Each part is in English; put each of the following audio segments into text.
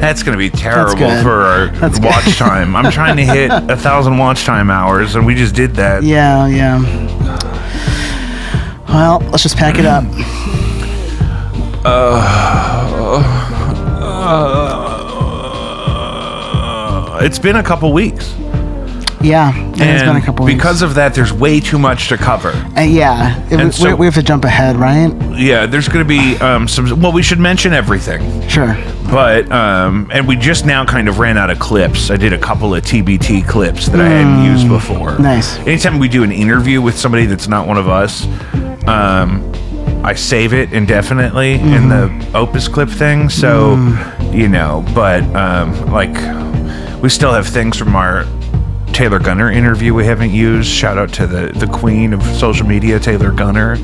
That's going to be terrible for our watch time. I'm trying to hit 1,000 watch time hours, and we just did that. Yeah. Well, let's just pack it up. It's been a couple weeks. Yeah, it's been a couple weeks. Because of that, there's way too much to cover. We have to jump ahead, right? Yeah, there's going to be some... Well, we should mention everything. Sure. But, and we just now kind of ran out of clips. I did a couple of TBT clips that I hadn't used before. Nice. Anytime we do an interview with somebody that's not one of us, I save it indefinitely in the Opus clip thing. So, but, we still have things from our Taylor Gunner interview we haven't used. Shout out to the queen of social media, Taylor Gunner.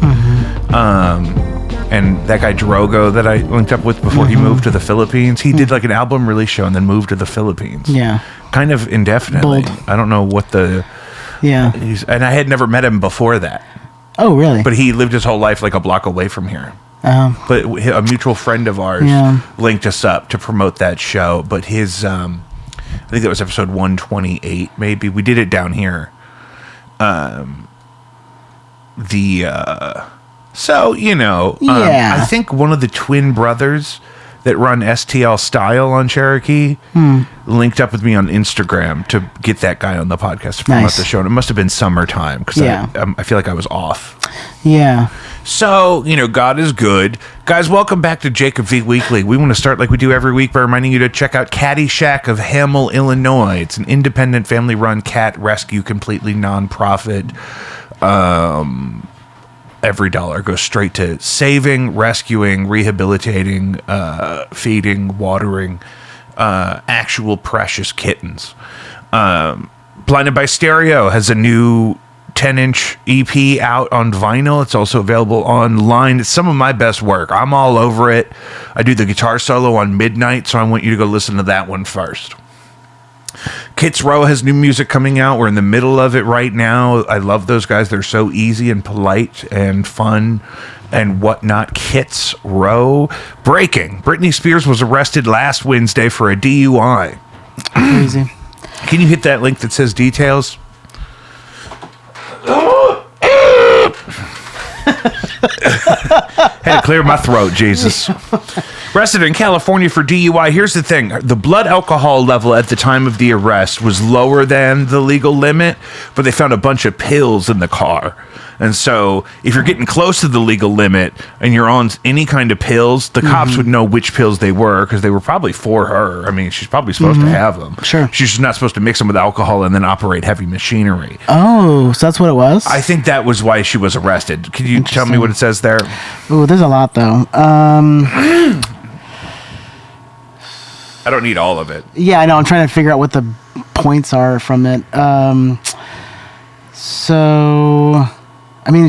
And that guy Drogo that I linked up with before he moved to the Philippines. He did like an album release show and then moved to the Philippines. Yeah. Kind of indefinitely. Bold. I don't know what the... Yeah. And I had never met him before that. Oh, really? But he lived his whole life like a block away from here. But a mutual friend of ours linked us up to promote that show. But his... I think that was episode 128, maybe. We did it down here. I think one of the twin brothers that run STL Style on Cherokee linked up with me on Instagram to get that guy on the podcast to promote the show. And it must have been summertime because I feel like I was off. Yeah. So, God is good. Guys, welcome back to Jacob V Weekly. We want to start like we do every week by reminding you to check out Caddyshack of Hamel, Illinois. It's an independent family-run cat rescue, completely non-profit. Every dollar goes straight to saving, rescuing, rehabilitating, feeding, watering actual precious kittens. Blinded by Stereo has a new 10-inch EP out on vinyl. It's also available online. It's some of my best work. I'm all over it. I do the guitar solo on Midnight, so I want you to go listen to that one first. Kits Row has new music coming out. We're in the middle of it right now. I love those guys. They're so easy and polite and fun and whatnot. Kits Row. Breaking. Britney Spears was arrested last Wednesday for a DUI. Crazy. Can you hit that link that says details? Had to clear my throat, Jesus. Arrested in California for DUI. Here's the thing. The blood alcohol level at the time of the arrest was lower than the legal limit, but they found a bunch of pills in the car. And so if you're getting close to the legal limit and you're on any kind of pills, the cops would know which pills they were because they were probably for her. I mean, she's probably supposed to have them. Sure. She's just not supposed to mix them with alcohol and then operate heavy machinery. Oh, so that's what it was? I think that was why she was arrested. Can you tell me what it says there? Ooh, there's a lot, though. I don't need all of it. Yeah, I know. I'm trying to figure out what the points are from it.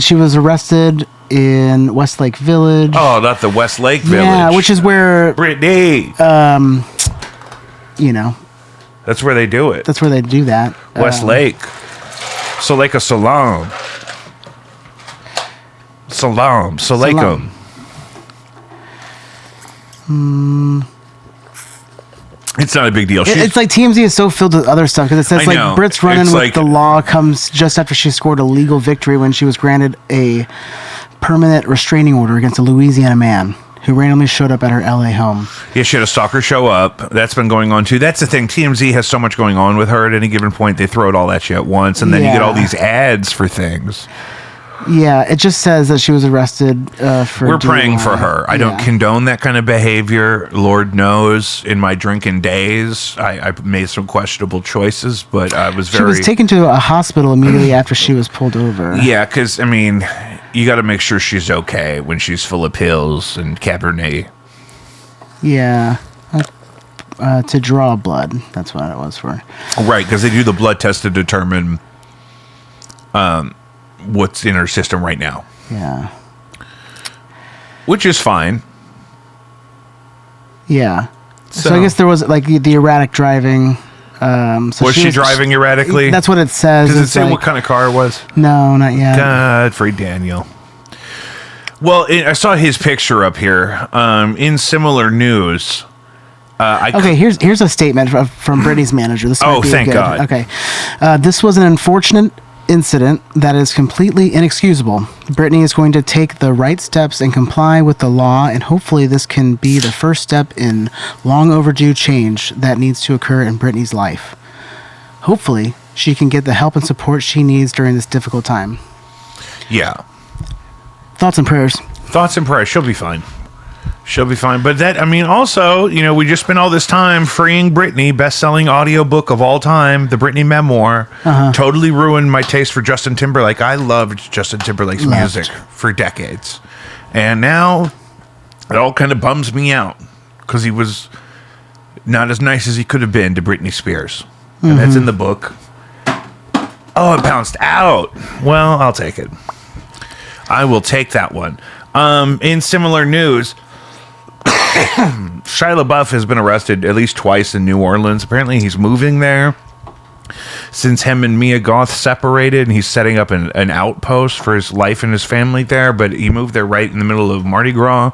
She was arrested in Westlake Village. Oh, not the Westlake Village. Yeah, which is where... Britney. That's where they do it. That's where they do that. Westlake. Soleka Salam. Salam. Salaikum. It's not a big deal. It's like TMZ is so filled with other stuff because it says Brit's run-in with the law comes just after she scored a legal victory when she was granted a permanent restraining order against a Louisiana man who randomly showed up at her LA home. Yeah, she had a stalker show up. That's been going on too. That's the thing. TMZ has so much going on with her at any given point. They throw it all at you at once, and then you get all these ads for things. Yeah, it just says that she was arrested for... We're praying for her. I don't condone that kind of behavior. Lord knows, in my drinking days, I made some questionable choices, but I was very... She was taken to a hospital immediately after she was pulled over. Yeah, because, you got to make sure she's okay when she's full of pills and Cabernet. Yeah. To draw blood. That's what it was for. Right, because they do the blood test to determine... what's in her system right now. Yeah. Which is fine. Yeah. So I guess there was the erratic driving. Was she driving erratically? That's what it says. Does it say what kind of car it was? No, not yet. God, free Daniel. Well, I saw his picture up here. In similar news, Okay, here's a statement from Britney's manager. This might be thank good. God. Okay, this was an unfortunate incident that is completely inexcusable. Britney is going to take the right steps and comply with the law, and hopefully this can be the first step in long overdue change that needs to occur in Britney's life. Hopefully, she can get the help and support she needs during this difficult time. Yeah. Thoughts and prayers. Thoughts and prayers. She'll be fine. She'll be fine. But that, I mean, also, you know, we just spent all this time freeing Britney, best-selling audiobook of all time, the Britney memoir. Totally ruined my taste for Justin Timberlake. I loved Justin Timberlake's music for decades. And now it all kind of bums me out because he was not as nice as he could have been to Britney Spears. And that's in the book. Oh, it bounced out. Well, I'll take it. I will take that one. In similar news, Shia LaBeouf has been arrested at least twice in New Orleans. Apparently, he's moving there since him and Mia Goth separated, and he's setting up an outpost for his life and his family there. But he moved there right in the middle of Mardi Gras,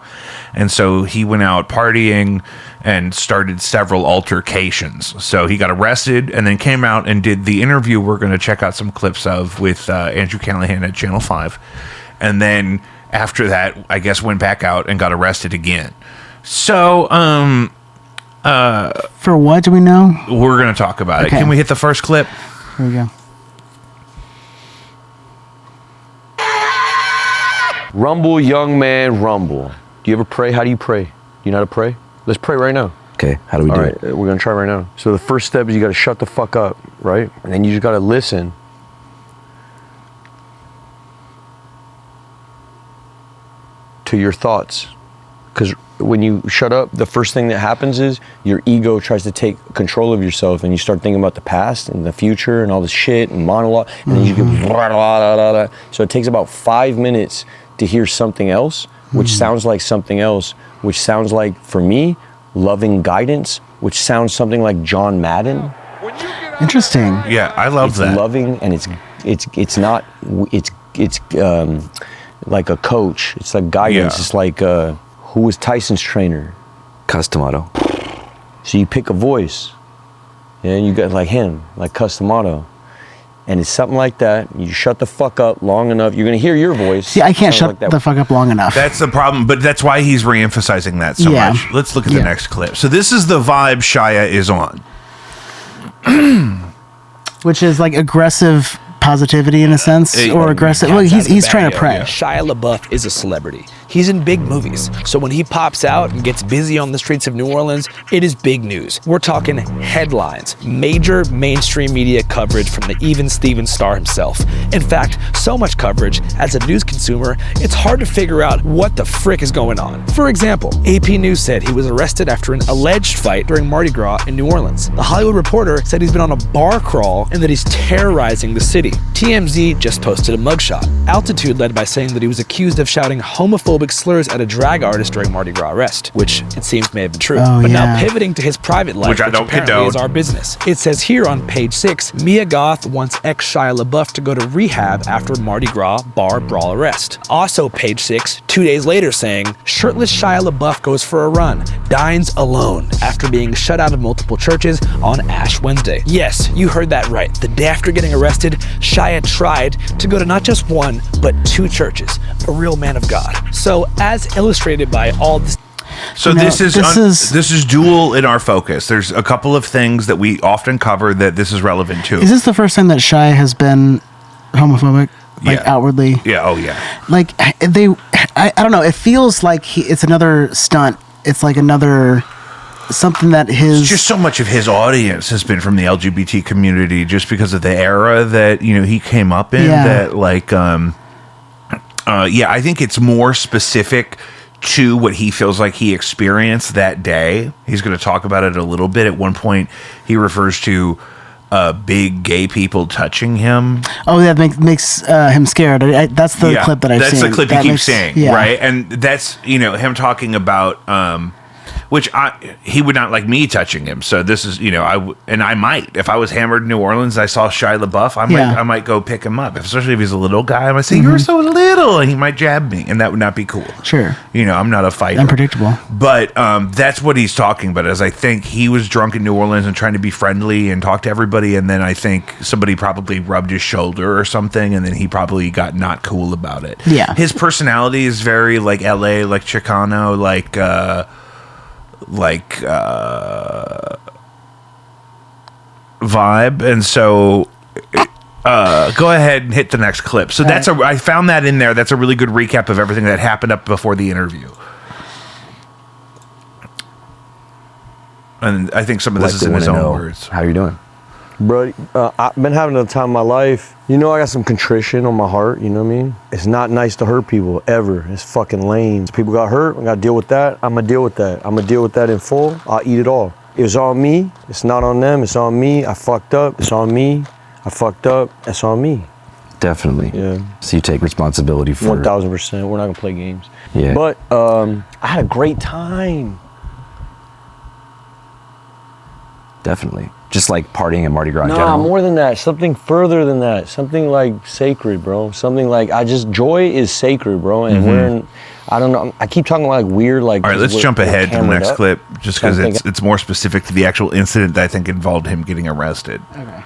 and so he went out partying and started several altercations. So he got arrested and then came out and did the interview we're going to check out some clips of with Andrew Callahan at Channel 5. And then after that, I guess went back out and got arrested again. So, for what do we know? We're going to talk about it. Can we hit the first clip? Here we go. Rumble, young man, rumble. Do you ever pray? How do you pray? Do you know how to pray? Let's pray right now. Okay, how do we do it? We're going to try right now. So the first step is you got to shut the fuck up, right? And then you just got to listen. To your thoughts. Because when you shut up, the first thing that happens is your ego tries to take control of yourself and you start thinking about the past and the future and all this shit and monologue, and then you get blah, blah, blah, blah. So it takes about 5 minutes to hear something else, which sounds like something else, which sounds like, for me, loving guidance, which sounds something like John Madden. Interesting. Yeah, I love that. It's loving, and it's not like a coach. It's like guidance. Yeah. It's like who was Tyson's trainer? Customato. So you pick a voice, and you got like him, like Customato. And it's something like that. You shut the fuck up long enough. You're going to hear your voice. See, I can't shut the fuck up long enough. That's the problem, but that's why he's re-emphasizing that so much. Let's look at the next clip. So this is the vibe Shia is on. Which is like aggressive positivity in a sense, or aggressive. Well, he's trying to pray. Shia LaBeouf is a celebrity. He's in big movies. So when he pops out and gets busy on the streets of New Orleans, it is big news. We're talking headlines, major mainstream media coverage from the Even Steven star himself. In fact, so much coverage, as a news consumer, it's hard to figure out what the frick is going on. For example, AP News said he was arrested after an alleged fight during Mardi Gras in New Orleans. The Hollywood Reporter said he's been on a bar crawl and that he's terrorizing the city. TMZ just posted a mugshot. Altitude led by saying that he was accused of shouting homophobic slurs at a drag artist during Mardi Gras arrest, which it seems may have been true. Now pivoting to his private life, which apparently is our business. It says here on page 6, Mia Goth wants ex-Shia LaBeouf to go to rehab after Mardi Gras bar brawl arrest. Also page 6, 2 days later saying, shirtless Shia LaBeouf goes for a run, dines alone after being shut out of multiple churches on Ash Wednesday. Yes, you heard that right. The day after getting arrested, Shia tried to go to not just one, but 2 churches. A real man of God. So, as illustrated by all this. So this is dual in our focus. There's a couple of things that we often cover that this is relevant to. Is this the first time that Shia has been homophobic, like outwardly? Yeah. Oh yeah. Like I don't know. It feels like it's another stunt. It's like another something that his. Just so much of his audience has been from the LGBT community, just because of the era that he came up in. Yeah. That like I think it's more specific to what he feels like he experienced that day. He's going to talk about it a little bit. At one point, he refers to big gay people touching him. Oh, that makes him scared. That's the clip that I've seen. That's the clip he keeps saying, right? And that's him talking about which he would not like me touching him. So this is, I might, if I was hammered in New Orleans, I saw Shia LaBeouf, I might go pick him up, especially if he's a little guy. I might say, "You're so little," and he might jab me, and that would not be cool. Sure. I'm not a fighter. Unpredictable. But that's what he's talking about. Is I think he was drunk in New Orleans and trying to be friendly and talk to everybody, and then I think somebody probably rubbed his shoulder or something, and then he probably got not cool about it. Yeah. His personality is very like LA, like Chicano, like vibe, and so go ahead and hit the next clip. So I found that in there. That's a really good recap of everything that happened up before the interview. And I think some of this is in his own words. How you doing? Bro, I've been having the time of my life. I got some contrition on my heart, you know what I mean? It's not nice to hurt people, ever. It's fucking lame. People got hurt, I gotta deal with that. I'm gonna deal with that. I'm gonna deal with that in full. I'll eat it all. It was on me. It's not on them. It's on me. I fucked up. It's on me. I fucked up. It's on me. Definitely. Yeah. So you take responsibility for 1,000%. We're not gonna play games. Yeah. But I had a great time. Definitely. Just like partying at Mardi Gras in Nah, general. more than that. Something further than that. Something like sacred, bro. Something like joy is sacred, bro. And we're in, I don't know. I keep talking like weird, like. All right, let's jump ahead to the next clip, just because it's more specific to the actual incident that I think involved him getting arrested. Okay.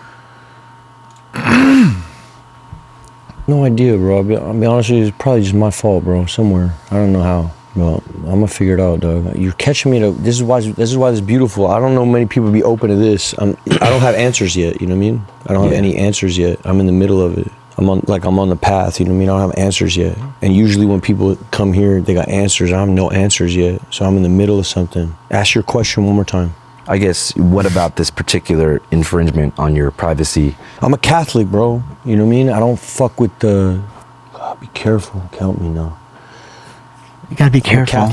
No idea, bro. I'll be honest with you. It's probably just my fault, bro. Somewhere. I don't know how. Well, I'm gonna figure it out, dog. You're catching me. This is why this is beautiful. I don't know many people be open to this. I don't have answers yet. You know what I mean? I don't have any answers yet. I'm in the middle of it. I'm on the path. You know what I mean? I don't have answers yet. And usually when people come here, they got answers. I have no answers yet. So I'm in the middle of something. Ask your question one more time. I guess, what about this particular infringement on your privacy? I'm a Catholic, bro. You know what I mean? I don't fuck with the. God, be careful. Count me now. You gotta be careful.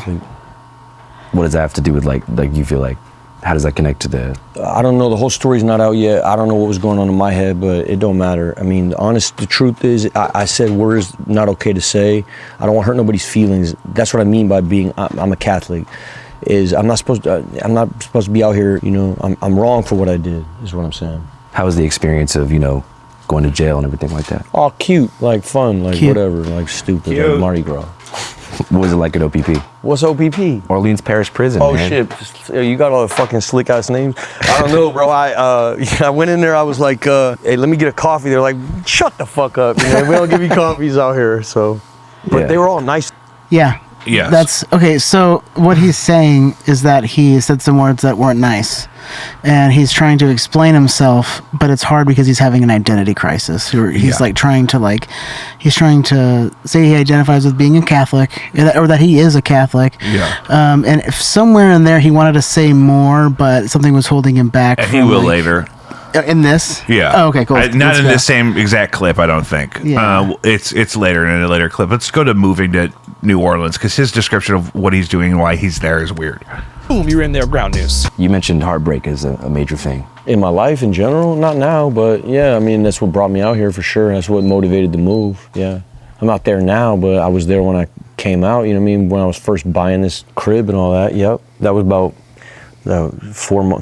What does that have to do with like you feel like, how does that connect to the? I don't know. The whole story's not out yet. I don't know what was going on in my head, but it don't matter. I mean, the truth is, I said words not okay to say. I don't want to hurt nobody's feelings. That's what I mean by being. I'm a Catholic. I'm not supposed to be out here. I'm wrong for what I did. Is what I'm saying. How was the experience of going to jail and everything like that? Oh, cute, like fun, like cute. Whatever, like stupid, like Mardi Gras. What was it like at OPP? What's OPP? Orleans Parish Prison. Oh, man. shit! You got all the fucking slick ass names. I don't know, bro. I went in there. I was like, "Hey, let me get a coffee." They're like, "Shut the fuck up! We don't give you coffees out here." So, but they were all nice. Yeah. Yes. That's okay. So what he's saying is that he said some words that weren't nice, and he's trying to explain himself, but it's hard because he's having an identity crisis. He's trying to say he identifies with being a Catholic, or that he is a Catholic. Yeah. And if somewhere in there he wanted to say more, but something was holding him back. And he will later. In this? Yeah. Oh, okay, cool. Not in the same exact clip, I don't think. Yeah. It's later in a later clip. Let's go to moving to New Orleans, because his description of what he's doing and why he's there is weird. Boom, you're in there, ground news. You mentioned heartbreak as a major thing. In my life in general, not now, but yeah, I mean, that's what brought me out here for sure. That's what motivated the move, yeah. I'm out there now, but I was there when I came out, you know what I mean? When I was first buying this crib and all that, yep. That was about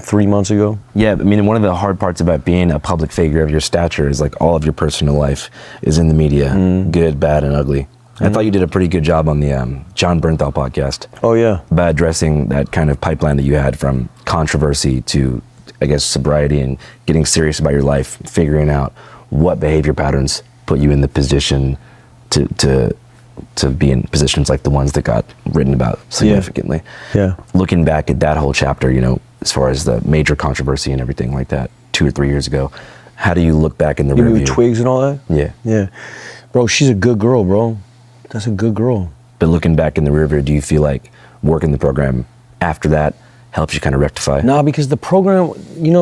3 months ago. Yeah, I mean, one of the hard parts about being a public figure of your stature is like all of your personal life is in the media, good, bad, and ugly. I thought you did a pretty good job on the John Bernthal podcast. Oh, yeah. By addressing that kind of pipeline that you had from controversy to, I guess, sobriety and getting serious about your life, figuring out what behavior patterns put you in the position to be in positions like the ones that got written about significantly. Yeah. Looking back at that whole chapter, as far as the major controversy and everything like that 2 or 3 years ago, how do you look back in the You review? mean Twigs and all that? Yeah. Yeah. Bro, she's a good girl, bro. That's a good girl. But looking back in the rear view, do you feel like working the program after that helps you kind of rectify? Nah, because the program,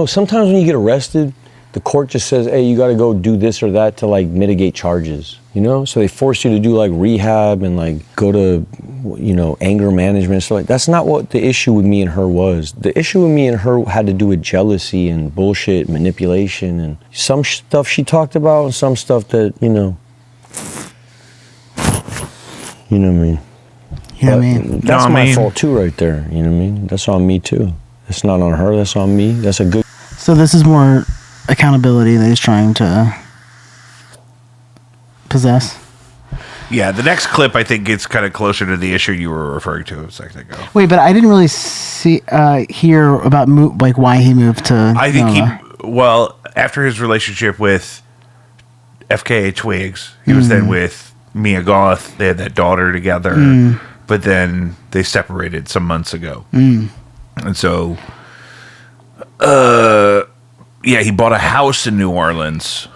sometimes when you get arrested, the court just says, hey, you got to go do this or that to like mitigate charges, So they force you to do like rehab and like go to, anger management. So like, that's not what the issue with me and her was. The issue with me and her had to do with jealousy and bullshit, manipulation, and some stuff she talked about and some stuff that, you know what I mean? You know what I mean? That's my fault too, right there. You know what I mean? That's on me too. It's not on her. That's on me. That's a good. So this is more accountability that he's trying to possess. Yeah, the next clip I think gets kind of closer to the issue you were referring to a second ago. Wait, but I didn't really hear about like why he moved to. I think after his relationship with FKA Twigs, he was then with Mia Goth. They had that daughter together, but then they separated some months ago, and so, he bought a house in New Orleans.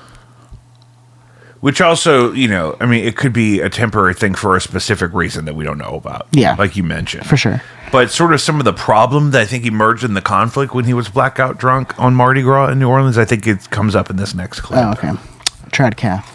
Which also, it could be a temporary thing for a specific reason that we don't know about. Yeah. Like you mentioned. For sure. But sort of some of the problem that I think emerged in the conflict when he was blackout drunk on Mardi Gras in New Orleans, I think it comes up in this next clip. Oh, okay. Tried calf.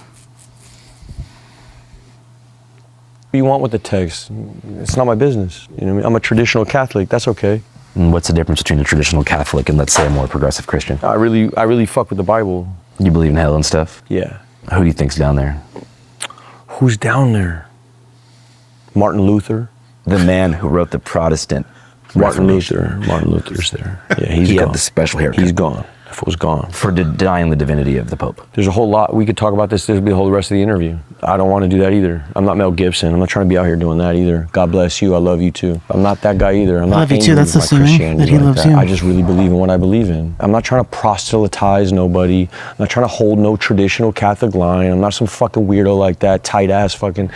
What do you want with the text? It's not my business. You know what I mean? I'm a traditional Catholic. That's okay. And what's the difference between a traditional Catholic and, let's say, a more progressive Christian? I really fuck with the Bible. You believe in hell and stuff? Yeah. Who do you think's down there? Who's down there? Martin Luther. The man who wrote the Protestant Reformation. Martin Luther's there. Yeah, he's he gone. had the special haircut. He's gone. That fool's gone. For denying the divinity of the Pope. There's a whole lot. We could talk about this. This would be the whole rest of the interview. I don't want to do that either. I'm not Mel Gibson. I'm not trying to be out here doing that either. God bless you. I love you too. I'm not that guy either. I'm not love you too. That's assuming that he loves you. I just really believe in what I believe in. I'm not trying to proselytize nobody. I'm not trying to hold no traditional Catholic line. I'm not some fucking weirdo like that, tight ass fucking.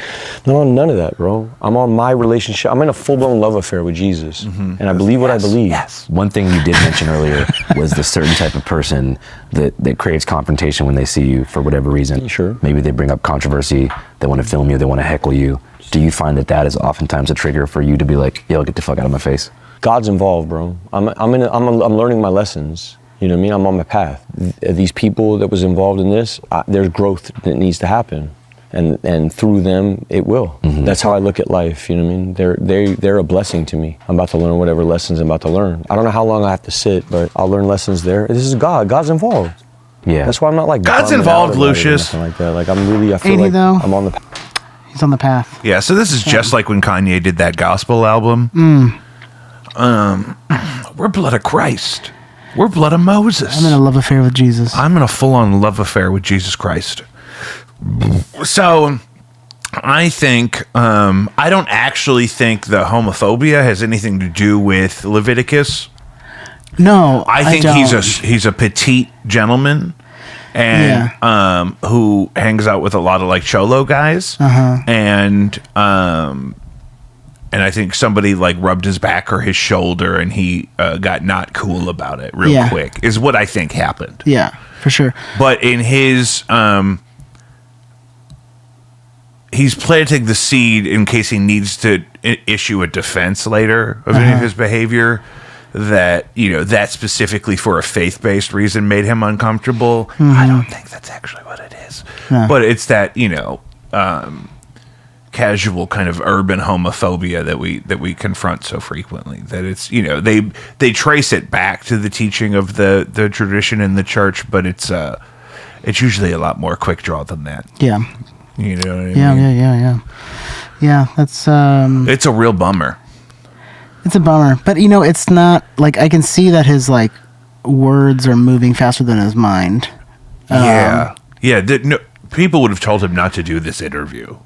No, none of that, bro. I'm on my relationship. I'm in a full-blown love affair with Jesus. And I believe what I believe. Yes. One thing you did mention earlier was the certain type of person that craves confrontation when they see you for whatever reason. Sure. Maybe they bring up controversy, they want to film you, they want to heckle you. Do you find that is oftentimes a trigger for you to be like, yo, get the fuck out of my face? God's involved, bro. I'm learning my lessons. You know what I mean? I'm on my path. These people that was involved in this, there's growth that needs to happen. And through them, it will. Mm-hmm. That's how I look at life, you know what I mean? They're a blessing to me. I'm about to learn whatever lessons I'm about to learn. I don't know how long I have to sit, but I'll learn lessons there. This is God. God's involved. Yeah. That's why I'm not like God's involved, Lucius. Like that. Like I feel like though? I'm on the path. He's on the path. Yeah, so this is just like when Kanye did that gospel album. We're blood of Christ. We're blood of Moses. I'm in a love affair with Jesus. I'm in a full-on love affair with Jesus Christ. So I think I don't actually think the homophobia has anything to do with Leviticus. No, I think he's a petite gentleman and who hangs out with a lot of like cholo guys. And I think somebody like rubbed his back or his shoulder and he got not cool about it real quick is what I think happened. Yeah, for sure. But in his he's planting the seed in case he needs to issue a defense later of any of his behavior that, that specifically for a faith-based reason made him uncomfortable. I don't think that's actually what it is. No. But it's that, casual kind of urban homophobia that we confront so frequently. That it's, they trace it back to the teaching of the tradition in the church, but it's usually a lot more quick draw than that. Yeah. You know what I mean? Yeah, that's it's a real bummer. It's a bummer. But it's not like I can see that his like words are moving faster than his mind. People would have told him not to do this interview.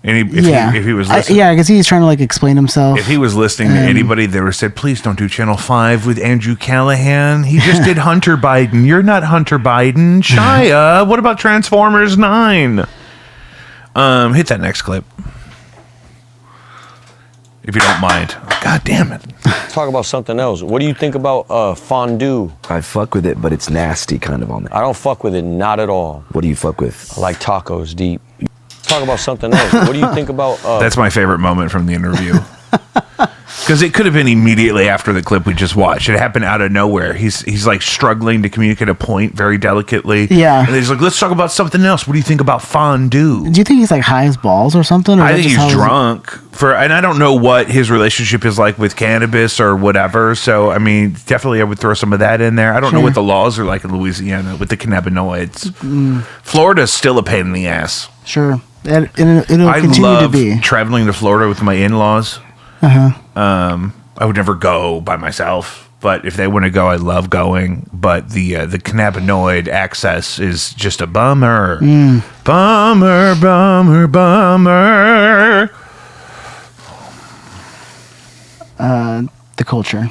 And if he was listening, I guess he's trying to like explain himself. If he was listening to anybody, they would have said, "Please don't do Channel 5 with Andrew Callahan. He just did Hunter Biden. You're not Hunter Biden. Shia, what about Transformers 9?" Hit that next clip, if you don't mind. God damn it. Talk about something else. What do you think about fondue? I fuck with it, but it's nasty kind of on there. I don't fuck with it, not at all. What do you fuck with? I like tacos deep. Talk about something else. What do you think about... That's my favorite moment from the interview. Because it could have been immediately after the clip we just watched. It happened out of nowhere. He's like struggling to communicate a point very delicately. Yeah. And he's like, let's talk about something else. What do you think about fondue? Do you think he's like high as balls or something? Or I think he's drunk. And I don't know what his relationship is like with cannabis or whatever. So, I mean, definitely I would throw some of that in there. I don't know what the laws are like in Louisiana with the cannabinoids. Florida's still a pain in the ass. Sure. And it'll continue to be. I love traveling to Florida with my in-laws. I would never go by myself, but if they want to go, I love going. But the cannabinoid access is just a bummer. Bummer, bummer, bummer. The culture.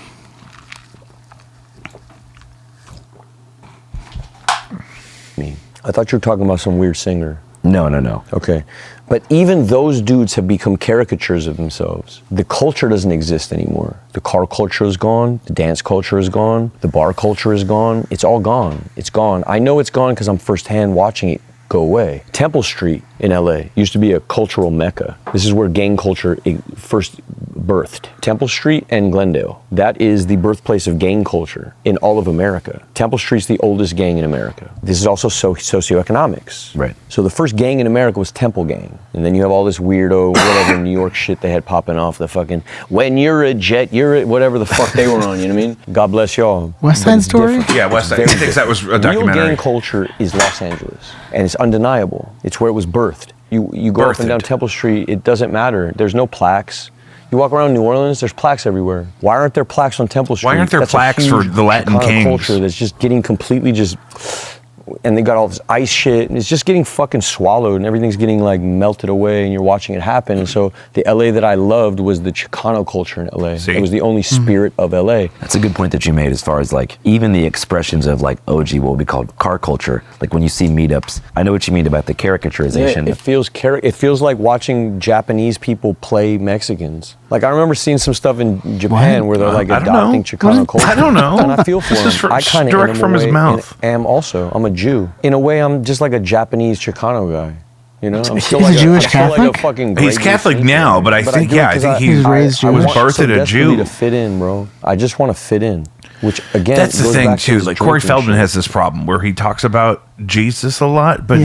I thought you were talking about some weird singer. No. Okay. But even those dudes have become caricatures of themselves. The culture doesn't exist anymore. The car culture is gone. The dance culture is gone. The bar culture is gone. It's all gone. It's gone. I know it's gone because I'm firsthand watching it go away. Temple Street in LA used to be a cultural mecca. This is where gang culture first birthed. Temple Street and Glendale. That is the birthplace of gang culture in all of America. Temple Street's the oldest gang in America. This is also socioeconomics. Right. So the first gang in America was Temple Gang. And then you have all this weirdo, whatever New York shit they had popping off, the fucking, when you're a jet, you're a, whatever the fuck they were on, you know what I mean? God bless y'all. West Side Story? Yeah, West Side. I think that was a documentary. Real gang culture is Los Angeles. And it's undeniable. It's where it was birthed. You go up and down Temple Street, it doesn't matter. There's no plaques. You walk around New Orleans, there's plaques everywhere. Why aren't there plaques on Temple Street? Why aren't there plaques for the Latin Chicano kings? Culture that's just getting completely and they got all this ice shit, and it's just getting fucking swallowed, and everything's getting like melted away, and you're watching it happen. And so the LA that I loved was the Chicano culture in LA. See? It was the only spirit of LA. That's a good point that you made as far as like even the expressions of like OG, what would be called car culture. Like when you see meetups, I know what you mean about the caricaturization. Yeah, it feels like watching Japanese people play Mexicans. Like I remember seeing some stuff in Japan where they're like adopting Chicano culture. I don't know. And I feel for them. I kind of direct from his mouth. Am also. I'm a Jew. In a way, I'm just like a Japanese Chicano guy. You know, I'm still He's like a Jewish I'm still Catholic? like a fucking. He's Catholic now, but I think he's raised I Jewish. want birthed so a desperately Jew. to fit in, bro. I just want to fit in. Which again, That's the goes thing back to too. this Like Corey drinking Feldman shit. has this problem where he talks about Jesus a lot, but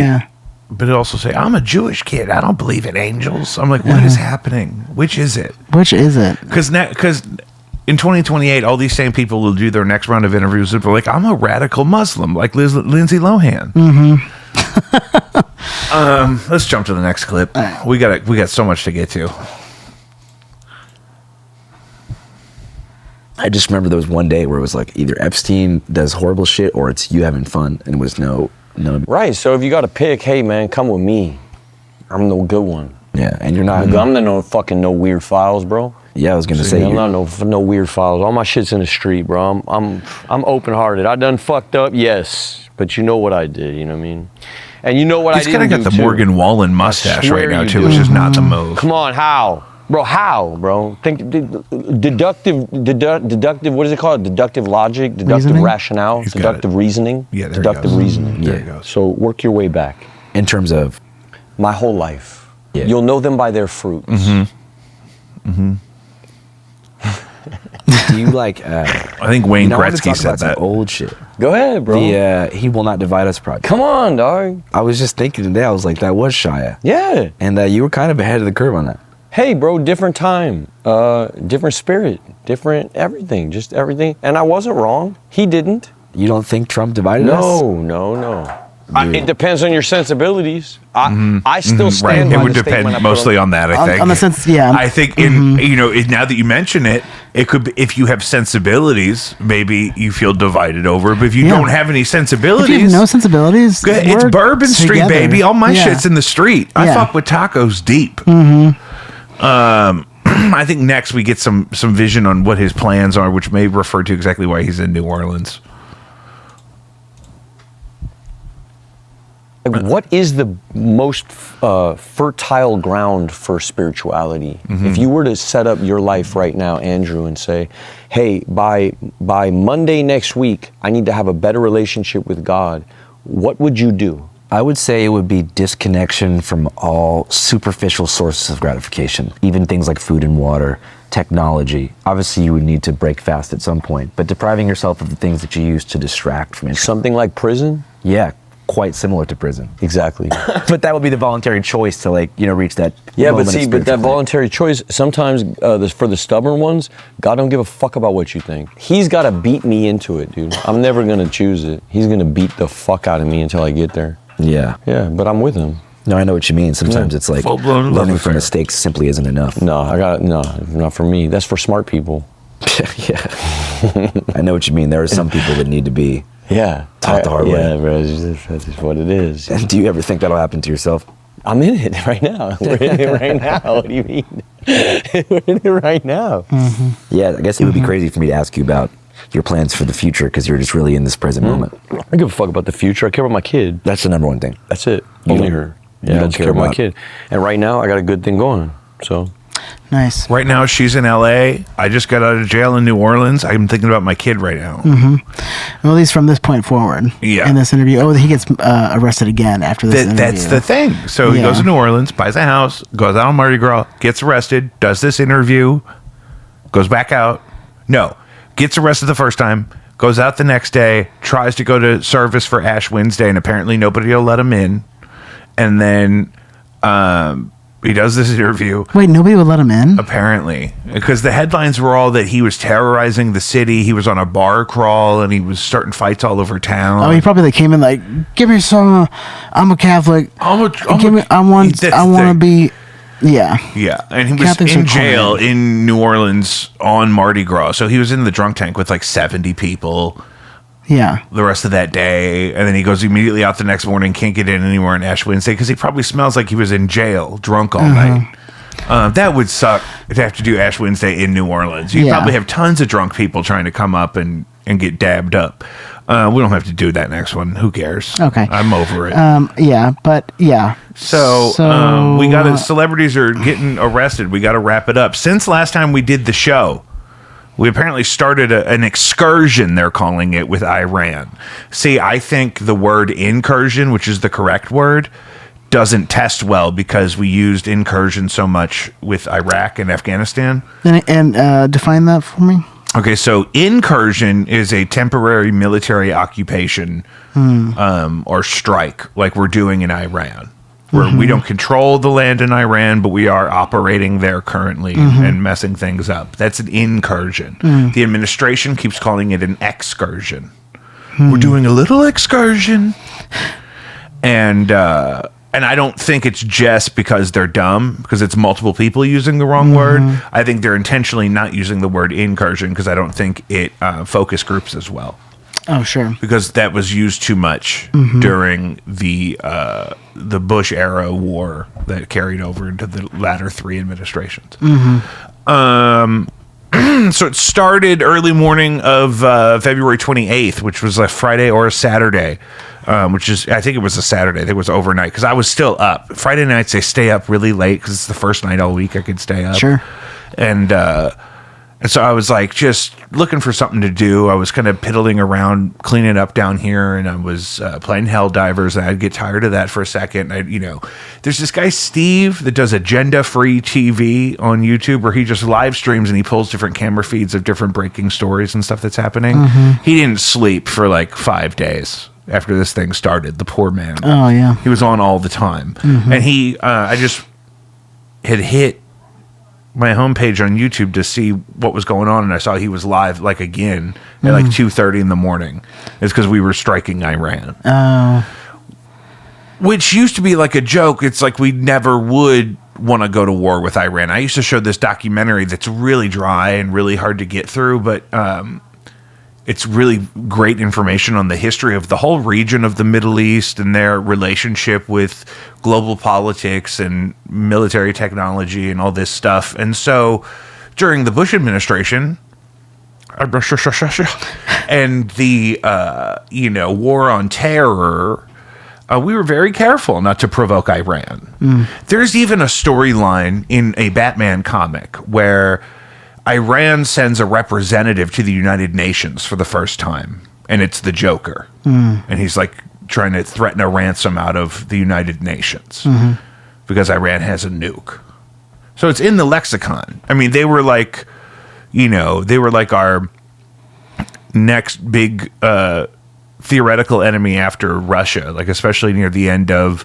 but it also say, "I'm a Jewish kid. I don't believe in angels." I'm like, what is happening? Which is it? Which is it? Because in 2028, all these same people will do their next round of interviews and be like, "I'm a radical Muslim," like Lindsay Lohan. Let's jump to the next clip. We got so much to get to. I just remember there was one day where it was like either Epstein does horrible shit or it's you having fun, and it was no. Right. So if you got to pick, hey man, come with me. I'm the good one. Yeah, and you're not. I'm no weird files, bro. Yeah, I was gonna say I'm not no weird files. All my shit's in the street, bro. I'm open hearted. I done fucked up, yes, but you know what I did. You know what I mean? And you know what He's I didn't do. He's kind of got the too. Morgan Wallen mustache right now too, which is not the move. Come on, how? Bro, how, bro? Think deductive, what is it called? Deductive logic, deductive Reasoning? rationale, deductive reasoning. Yeah, there deductive he goes. reasoning. There he goes. So work your way back. in terms of My whole life. Yeah. You'll know them by their fruits. do you like I think Wayne I wanted to Gretzky talk said about some that. old shit. Go ahead, bro. The He Will Not Divide Us project. Come on, dog. I was just thinking today, I was like, that was Shia. Yeah. And you were kind of ahead of the curve on that. Hey, bro, different time, different spirit, different everything, just everything. And I wasn't wrong. He didn't. You don't think Trump divided us? No. It depends on your sensibilities. I still stand Right. by It would the statement I depend put mostly on that, I think. On the sense, yeah. I think now that you mention it, it could be, if you have sensibilities, maybe you feel divided over. But if you don't have any If sensibilities, you have no sensibilities, it's we're Bourbon Street, together. baby. All my Yeah. shit's in the street. I Yeah. fuck with tacos deep. I think next we get some vision on what his plans are, which may refer to exactly why he's in New Orleans. What is the most fertile ground for spirituality? If you were to set up your life right now, Andrew, and say, hey, by Monday next week, I need to have a better relationship with God, what would you do? I would say it would be disconnection from all superficial sources of gratification, even things like food and water, technology. Obviously, you would need to break fast at some point, but depriving yourself of the things that you use to distract from interest. Something like prison? Yeah, quite similar to prison. Exactly. But that would be the voluntary choice to reach that. Yeah, moment but of see, but that spiritual voluntary choice, sometimes for the stubborn ones, God don't give a fuck about what you think. He's got to beat me into it, dude. I'm never going to choose it. He's going to beat the fuck out of me until I get there. Yeah. Yeah, but I'm with him. No, I know what you mean. Sometimes it's like learning from mistakes simply isn't enough. No, not for me. That's for smart people. Yeah. I know what you mean. There are some people that need to be taught the hard way. Yeah, bro, that's just what it is. And do you ever think that'll happen to yourself? I'm in it right now. We're in it right now. What do you mean? We're in it right now. Mm-hmm. Yeah, I guess it would be crazy for me to ask you about your plans for the future because you're just really in this present moment. I don't give a fuck about the future. I care about my kid. That's the number one thing. That's it. Only her. Yeah, I don't care about my kid. And right now, I got a good thing going. So nice. Right now, she's in L.A. I just got out of jail in New Orleans. I'm thinking about my kid right now. Well, at least from this point forward. Yeah. In this interview. Oh, he gets arrested again after this interview. That's the thing. So he goes to New Orleans, buys a house, goes out on Mardi Gras, gets arrested, does this interview, goes back out. No. Gets arrested the first time, goes out the next day, tries to go to service for Ash Wednesday, and apparently nobody will let him in. And then he does this interview. Wait, nobody would let him in? Apparently. Because the headlines were all that he was terrorizing the city. He was on a bar crawl, and he was starting fights all over town. Oh, he probably came in like, give me some, I'm a Catholic. I want to be... Yeah. Yeah. And he was Catholics in jail in New Orleans on Mardi Gras. So he was in the drunk tank with like 70 people. Yeah. The rest of that day. And then he goes immediately out the next morning, can't get in anywhere on Ash Wednesday because he probably smells like he was in jail, drunk all night. That would suck to have to do Ash Wednesday in New Orleans. You'd probably have tons of drunk people trying to come up and get dabbed up. We don't have to do that next one. Who cares? Okay. I'm over it. So we got celebrities are getting arrested. We got to wrap it up. Since last time we did the show, we apparently started an excursion, they're calling it, with Iran. See, I think the word incursion, which is the correct word, doesn't test well because we used incursion so much with Iraq and Afghanistan. And define that for me. Okay, so incursion is a temporary military occupation or strike like we're doing in Iran. Where we don't control the land in Iran, but we are operating there currently and messing things up. That's an incursion. The administration keeps calling it an excursion. We're doing a little excursion. And I don't think it's just because they're dumb, because it's multiple people using the wrong word. I think they're intentionally not using the word incursion because I don't think it focus groups as well. Oh, sure. Because that was used too much during the Bush era war that carried over into the latter three administrations. So it started early morning of February 28th, which was a Friday or a Saturday, which is, I think it was a Saturday. I think it was overnight because I was still up. Friday nights, I stay up really late because it's the first night all week I could stay up. Sure. And so I was like just looking for something to do. I was kind of piddling around, cleaning up down here, and I was playing Helldivers, and I'd get tired of that for a second. There's this guy, Steve, that does agenda-free TV on YouTube where he just live streams and he pulls different camera feeds of different breaking stories and stuff that's happening. He didn't sleep for like 5 days after this thing started, the poor man. Oh, yeah. He was on all the time. And I just had hit my homepage on YouTube to see what was going on, and I saw he was live like again at like 2:30 in the morning. It's because we were striking Iran. Oh. Which used to be like a joke. It's like we never would want to go to war with Iran. I used to show this documentary that's really dry and really hard to get through, but it's really great information on the history of the whole region of the Middle East and their relationship with global politics and military technology and all this stuff. And so during the Bush administration and the, war on terror, we were very careful not to provoke Iran. There's even a storyline in a Batman comic where Iran sends a representative to the United Nations for the first time, and it's the Joker. And he's like trying to threaten a ransom out of the United Nations because Iran has a nuke. So it's in the lexicon. I mean, they were like our next big theoretical enemy after Russia, like especially near the end of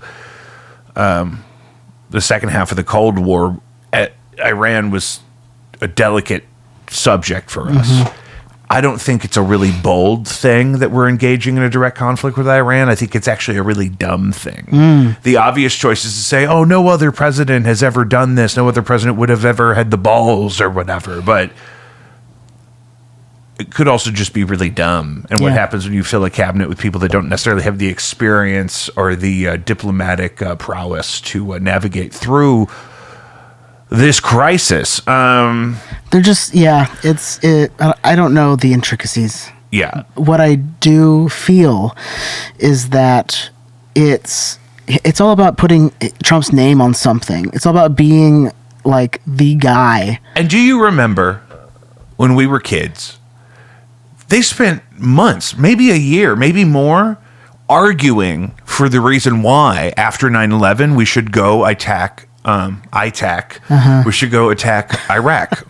the second half of the Cold War. Iran was a delicate subject for us. I don't think it's a really bold thing that we're engaging in a direct conflict with Iran. I think it's actually a really dumb thing. The obvious choice is to say, oh, no other president has ever done this. No other president would have ever had the balls or whatever. But it could also just be really dumb. And what happens when you fill a cabinet with people that don't necessarily have the experience or the diplomatic prowess to navigate through this crisis? They're just, I don't know the intricacies. Yeah. What I do feel is that it's all about putting Trump's name on something. It's all about being like the guy. And do you remember when we were kids, they spent months, maybe a year, maybe more, arguing for the reason why after 9/11 we should go attack we should go attack Iraq.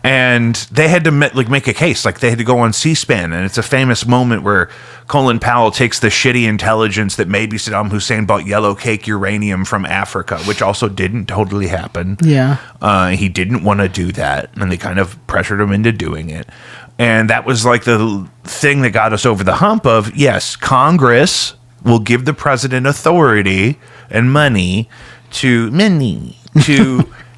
And they had to make a case. Like, they had to go on C-SPAN, and it's a famous moment where Colin Powell takes the shitty intelligence that maybe Saddam Hussein bought yellow cake uranium from Africa, which also didn't totally happen. Yeah. He didn't want to do that, and they kind of pressured him into doing it. And that was like the thing that got us over the hump of, yes, Congress will give the president authority and money to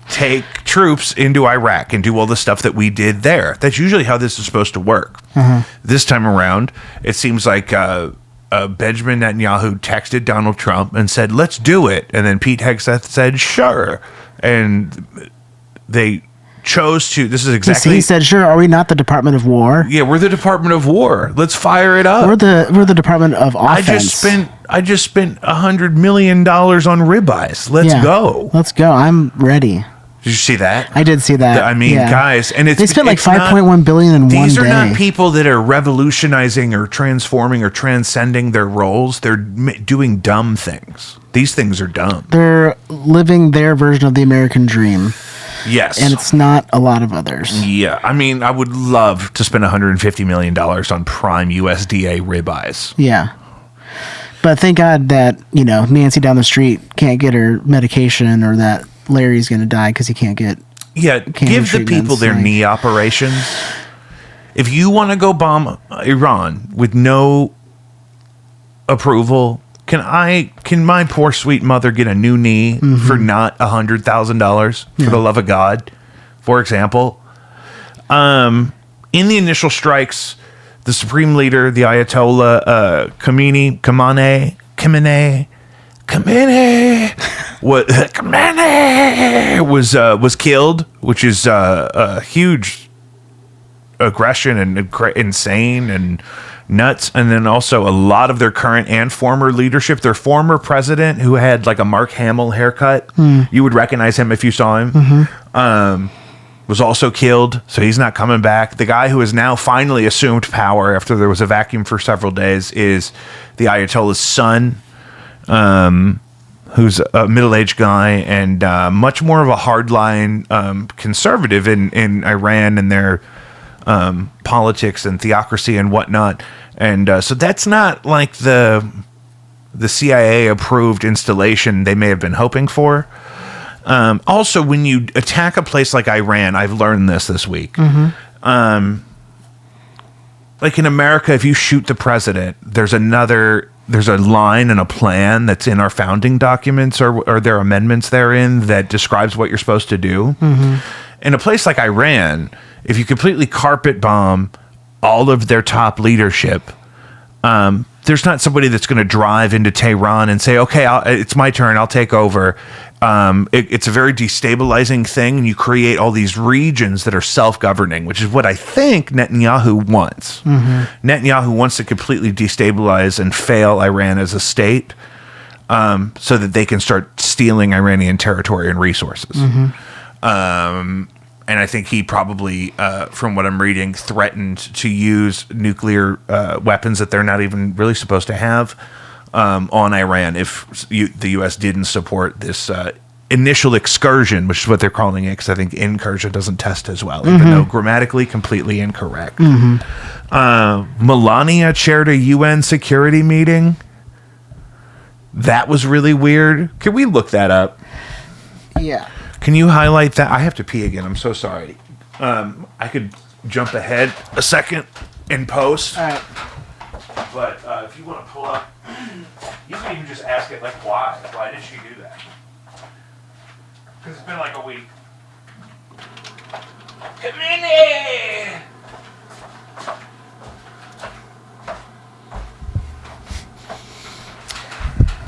take troops into Iraq and do all the stuff that we did there. That's usually how this is supposed to work. This time around, it seems like Benjamin Netanyahu texted Donald Trump and said, let's do it. And then Pete Hegseth said, sure. And they chose to, this is exactly... He said, sure, are we not the Department of War? Yeah, we're the Department of War. Let's fire it up. We're the Department of Offense. I just spent $100 million on ribeyes. Let's go. Let's go. I'm ready. Did you see that? I did see that. I mean, guys, and they spent like $5.1 billion in one day. These are not people that are revolutionizing or transforming or transcending their roles. They're doing dumb things. These things are dumb. They're living their version of the American dream. Yes. And it's not a lot of others. Yeah. I mean, I would love to spend $150 million on prime USDA ribeyes. Yeah. But thank God that, Nancy down the street can't get her medication, or that Larry's going to die because he can't get give the people their knee operations. If you want to go bomb Iran with no approval, can my poor sweet mother get a new knee for not $100,000 for the love of God, for example? In the initial strikes, the supreme leader, the Ayatollah Khamenei was killed, which is a huge aggression and insane and nuts. And then also a lot of their current and former leadership, their former president, who had like a Mark Hamill haircut, you would recognize him if you saw him, was also killed. So he's not coming back. The guy who has now finally assumed power after there was a vacuum for several days is the Ayatollah's son, who's a middle-aged guy and much more of a hardline conservative in Iran and their politics and theocracy and whatnot. And so that's not like the CIA approved installation they may have been hoping for. Also, when you attack a place like Iran, I've learned this week. Like in America, if you shoot the president, there's a line and a plan that's in our founding documents or there are amendments therein that describes what you're supposed to do. In a place like Iran, if you completely carpet bomb all of their top leadership, there's not somebody that's going to drive into Tehran and say, okay, it's my turn, I'll take over. It's a very destabilizing thing, and you create all these regions that are self-governing, which is what I think Netanyahu wants. Netanyahu wants to completely destabilize and fail Iran as a state, so that they can start stealing Iranian territory and resources. And I think he probably, from what I'm reading, threatened to use nuclear weapons that they're not even really supposed to have on Iran if the U.S. didn't support this initial excursion, which is what they're calling it, because I think incursion doesn't test as well, even though grammatically completely incorrect. Melania chaired a UN security meeting. That was really weird. Can we look that up? Yeah. Can you highlight that? I have to pee again. I'm so sorry. I could jump ahead a second in post. All right. But if you want to pull up, you can even just ask it, like, why? Why did she do that? Because it's been like a week. Come in here!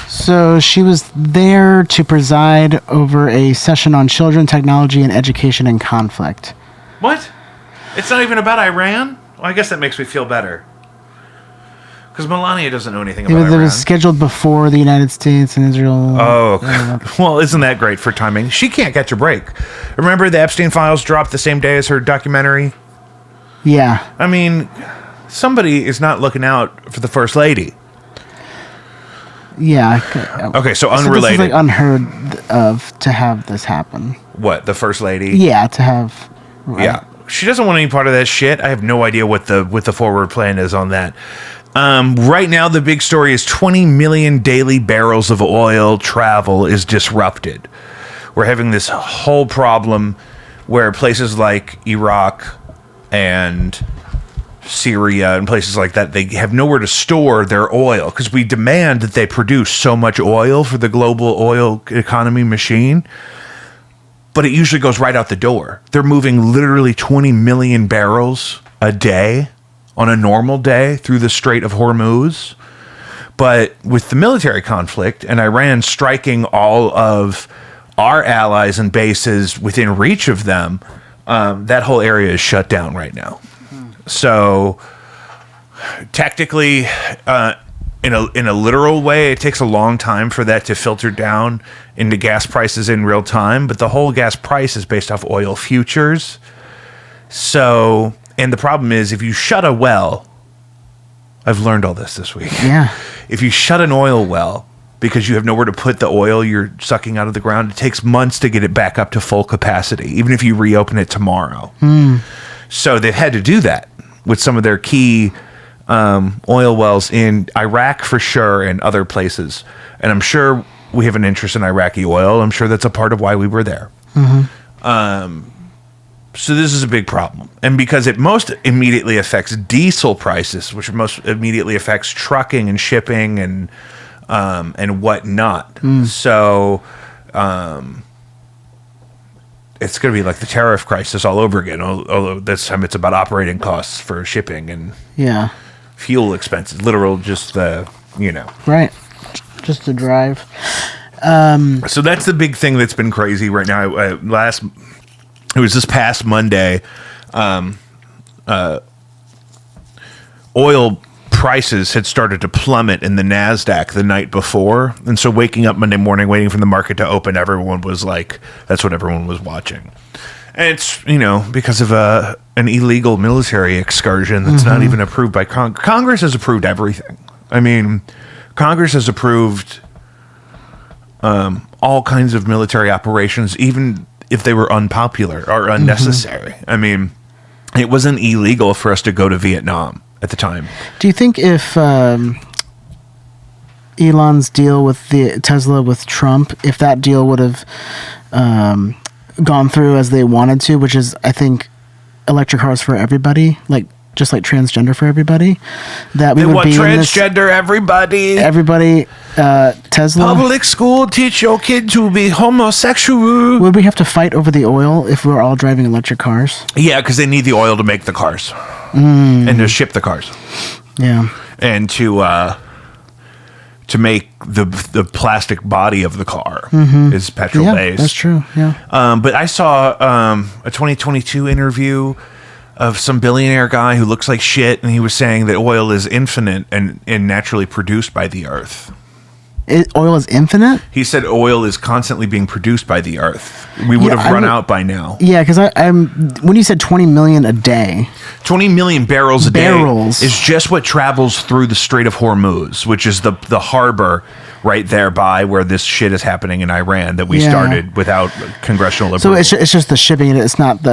So she was there to preside over a session on children, technology, and education in conflict. What? It's not even about Iran? Well, I guess that makes me feel better. Because Melania doesn't know anything about Iran. It was scheduled before the United States and Israel. Oh, okay. Well, isn't that great for timing? She can't catch a break. Remember the Epstein files dropped the same day as her documentary? Yeah. I mean, somebody is not looking out for the First Lady. Yeah. Okay, so unrelated. So this is like unheard of to have this happen. What, the First Lady? Yeah, to have. Right. Yeah. She doesn't want any part of that shit. I have no idea what the forward plan is on that. Right now, the big story is 20 million daily barrels of oil travel is disrupted. We're having this whole problem where places like Iraq and Syria and places like that, they have nowhere to store their oil because we demand that they produce so much oil for the global oil economy machine. But it usually goes right out the door. They're moving literally 20 million barrels a day on a normal day through the Strait of Hormuz. But with the military conflict and Iran striking all of our allies and bases within reach of them, that whole area is shut down right now. So technically, in a literal way, it takes a long time for that to filter down into gas prices in real time. But the whole gas price is based off oil futures. So... And the problem is, if you shut a well, I've learned all this week. Yeah. If you shut an oil well because you have nowhere to put the oil you're sucking out of the ground, it takes months to get it back up to full capacity, even if you reopen it tomorrow. So they've had to do that with some of their key oil wells in Iraq for sure and other places. And I'm sure we have an interest in Iraqi oil. I'm sure that's a part of why we were there. So this is a big problem. And because it most immediately affects diesel prices, which most immediately affects trucking and shipping and whatnot. So it's going to be like the tariff crisis all over again, although this time it's about operating costs for shipping and fuel expenses, literal just the, Right. Just to drive. So that's the big thing that's been crazy right now. It was this past Monday, oil prices had started to plummet in the NASDAQ the night before. And so waking up Monday morning, waiting for the market to open, everyone was like, that's what everyone was watching. And it's, because of an illegal military excursion that's not even approved by Congress. Congress has approved everything. I mean, Congress has approved all kinds of military operations, even if they were unpopular or unnecessary. I mean, it wasn't illegal for us to go to Vietnam at the time. Do you think if Elon's deal with the Tesla with Trump, if that deal would have gone through as they wanted to, which is, I think, electric cars for everybody, just like transgender for everybody, that we would be transgender everybody Tesla public school teach your kid to be homosexual. Would we have to fight over the oil if we were all driving electric cars? Yeah, because they need the oil to make the cars and to ship the cars. Yeah, and to make the plastic body of the car is petrol based. That's true. Yeah, but I saw a 2022 interview of some billionaire guy who looks like shit, and he was saying that oil is infinite and naturally produced by the earth. Oil is infinite? He said oil is constantly being produced by the earth. We would have run out by now. Yeah, because I'm when you said 20 million a day. 20 million barrels a day is just what travels through the Strait of Hormuz, which is the harbor right there by where this shit is happening in Iran that we started without congressional approval. So it's just the shipping. It's not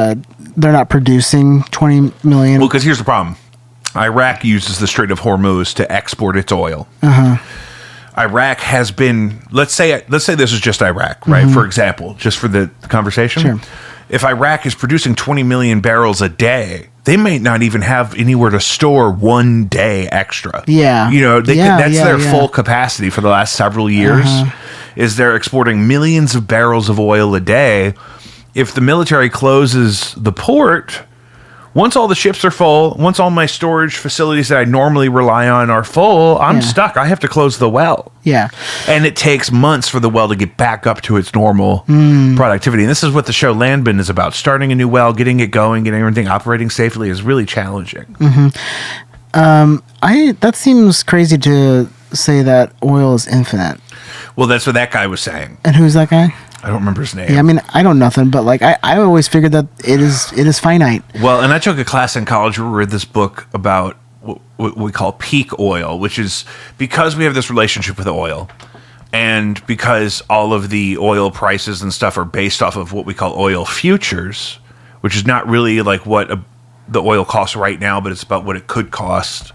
they're not producing 20 million. Well, because here's the problem. Iraq uses the Strait of Hormuz to export its oil. Iraq has been, let's say this is just Iraq, right? For example, just for the conversation. Sure. If Iraq is producing 20 million barrels a day, they may not even have anywhere to store 1 day extra. Yeah. That's their full capacity for the last several years, is they're exporting millions of barrels of oil a day. If the military closes the port, once all the ships are full, once all my storage facilities that I normally rely on are full, I'm stuck. I have to close the well. Yeah. And it takes months for the well to get back up to its normal productivity. And this is what the show Landman is about. Starting a new well, getting it going, getting everything operating safely is really challenging. That seems crazy to say that oil is infinite. Well, that's what that guy was saying. And who's that guy? I don't remember his name. Yeah, I mean, I don't nothing, but like I always figured that it is finite. Well, and I took a class in college where we read this book about what we call peak oil, which is because we have this relationship with oil, and because all of the oil prices and stuff are based off of what we call oil futures, which is not really like what the oil costs right now, but it's about what it could cost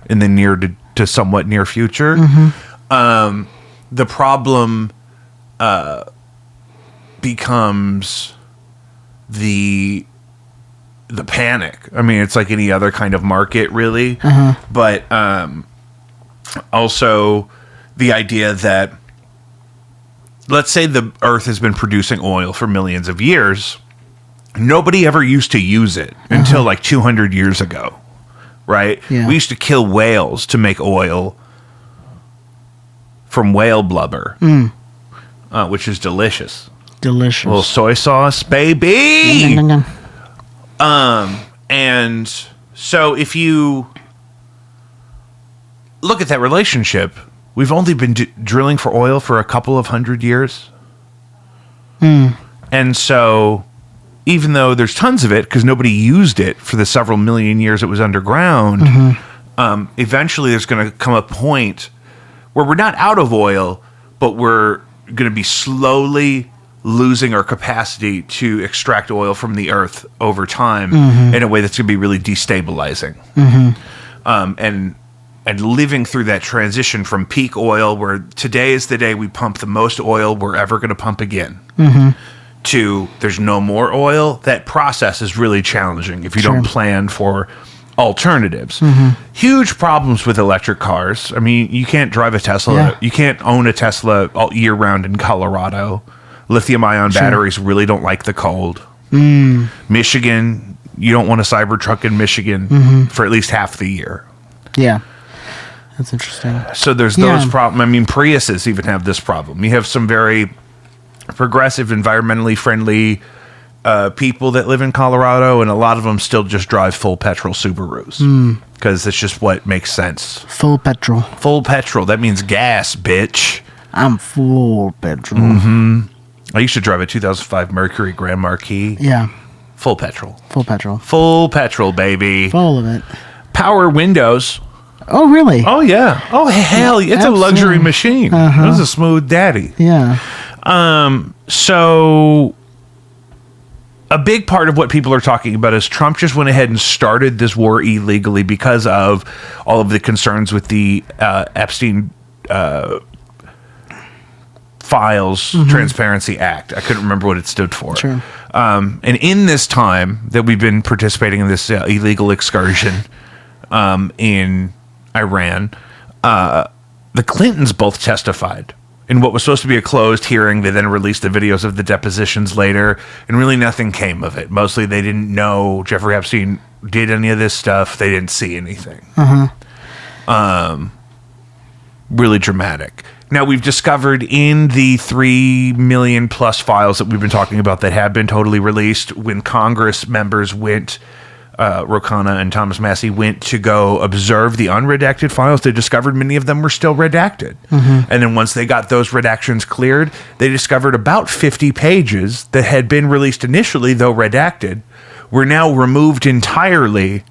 in the near to somewhat near future. The problem becomes the panic. I mean, it's like any other kind of market, really. But also the idea that, let's say the Earth has been producing oil for millions of years. Nobody ever used to use it until like 200 years ago, right? Yeah. We used to kill whales to make oil from whale blubber, which is delicious. Delicious. A little soy sauce, baby. And so if you look at that relationship, we've only been drilling for oil for a couple of 100 years. And so even though there's tons of it, because nobody used it for the several million years it was underground, eventually there's going to come a point where we're not out of oil, but we're going to be slowly losing our capacity to extract oil from the earth over time in a way that's going to be really destabilizing. And living through that transition from peak oil, where today is the day we pump the most oil we're ever going to pump again, to there's no more oil, that process is really challenging if you don't plan for alternatives. Huge problems with electric cars. I mean, you can't drive a Tesla. Yeah. You can't own a Tesla all year round in Colorado. Lithium-ion batteries really don't like the cold. Michigan, you don't want a Cybertruck in Michigan for at least half the year. Yeah. That's interesting. So there's those problems. I mean, Priuses even have this problem. You have some very progressive, environmentally friendly people that live in Colorado, and a lot of them still just drive full petrol Subarus because it's just what makes sense. Full petrol. Full petrol. That means gas, bitch. I'm full petrol. I used to drive a 2005 Mercury Grand Marquis. Yeah. Full petrol. Full petrol. Full petrol, baby. Full of it. Power windows. Oh, really? Oh, yeah. Oh, hell. It's Absolutely. a luxury machine. It was a smooth daddy. Yeah. So a big part of what people are talking about is Trump just went ahead and started this war illegally because of all of the concerns with the Epstein Files Transparency Act. I couldn't remember what it stood for. Sure. And in this time that we've been participating in this illegal excursion in Iran, the Clintons both testified in what was supposed to be a closed hearing. They then released the videos of the depositions later, and really nothing came of it. Mostly they didn't know Jeffrey Epstein did any of this stuff. They didn't see anything. Really dramatic. Now, we've discovered in the 3 million plus files that we've been talking about that have been totally released, when Congress members went, Ro Khanna and Thomas Massie went to go observe the unredacted files, they discovered many of them were still redacted. And then once they got those redactions cleared, they discovered about 50 pages that had been released initially, though redacted, were now removed entirely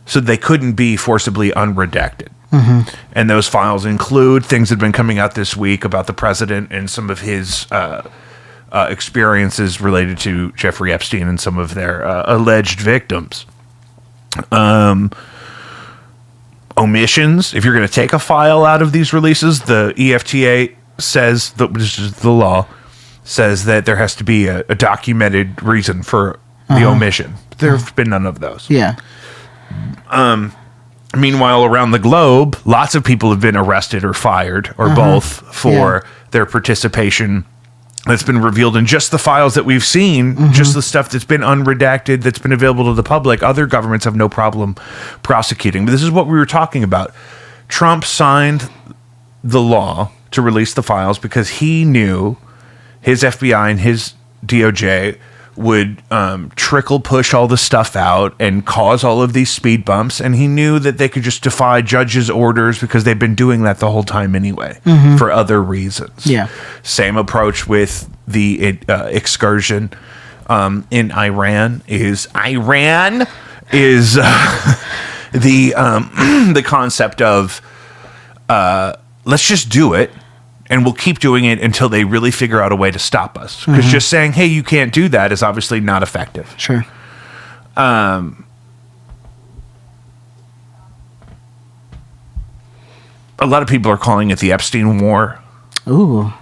so they couldn't be forcibly unredacted. And those files include things that have been coming out this week about the president and some of his experiences related to Jeffrey Epstein and some of their alleged victims. Omissions. If you're going to take a file out of these releases, the EFTA says, which is the law, says that there has to be a documented reason for the omission. There have been none of those. Yeah. Meanwhile, around the globe, lots of people have been arrested or fired or both for their participation that's been revealed in just the files that we've seen, just the stuff that's been unredacted, that's been available to the public. Other governments have no problem prosecuting. But this is what we were talking about. Trump signed the law to release the files because he knew his FBI and his DOJ would trickle push all the stuff out and cause all of these speed bumps, and he knew that they could just defy judges' orders because they've been doing that the whole time anyway for other reasons. Yeah. Same approach with the excursion in Iran is the concept of let's just do it. And we'll keep doing it until they really figure out a way to stop us. Because just saying, hey, you can't do that is obviously not effective. Sure. A lot of people are calling it the Epstein War. Ooh.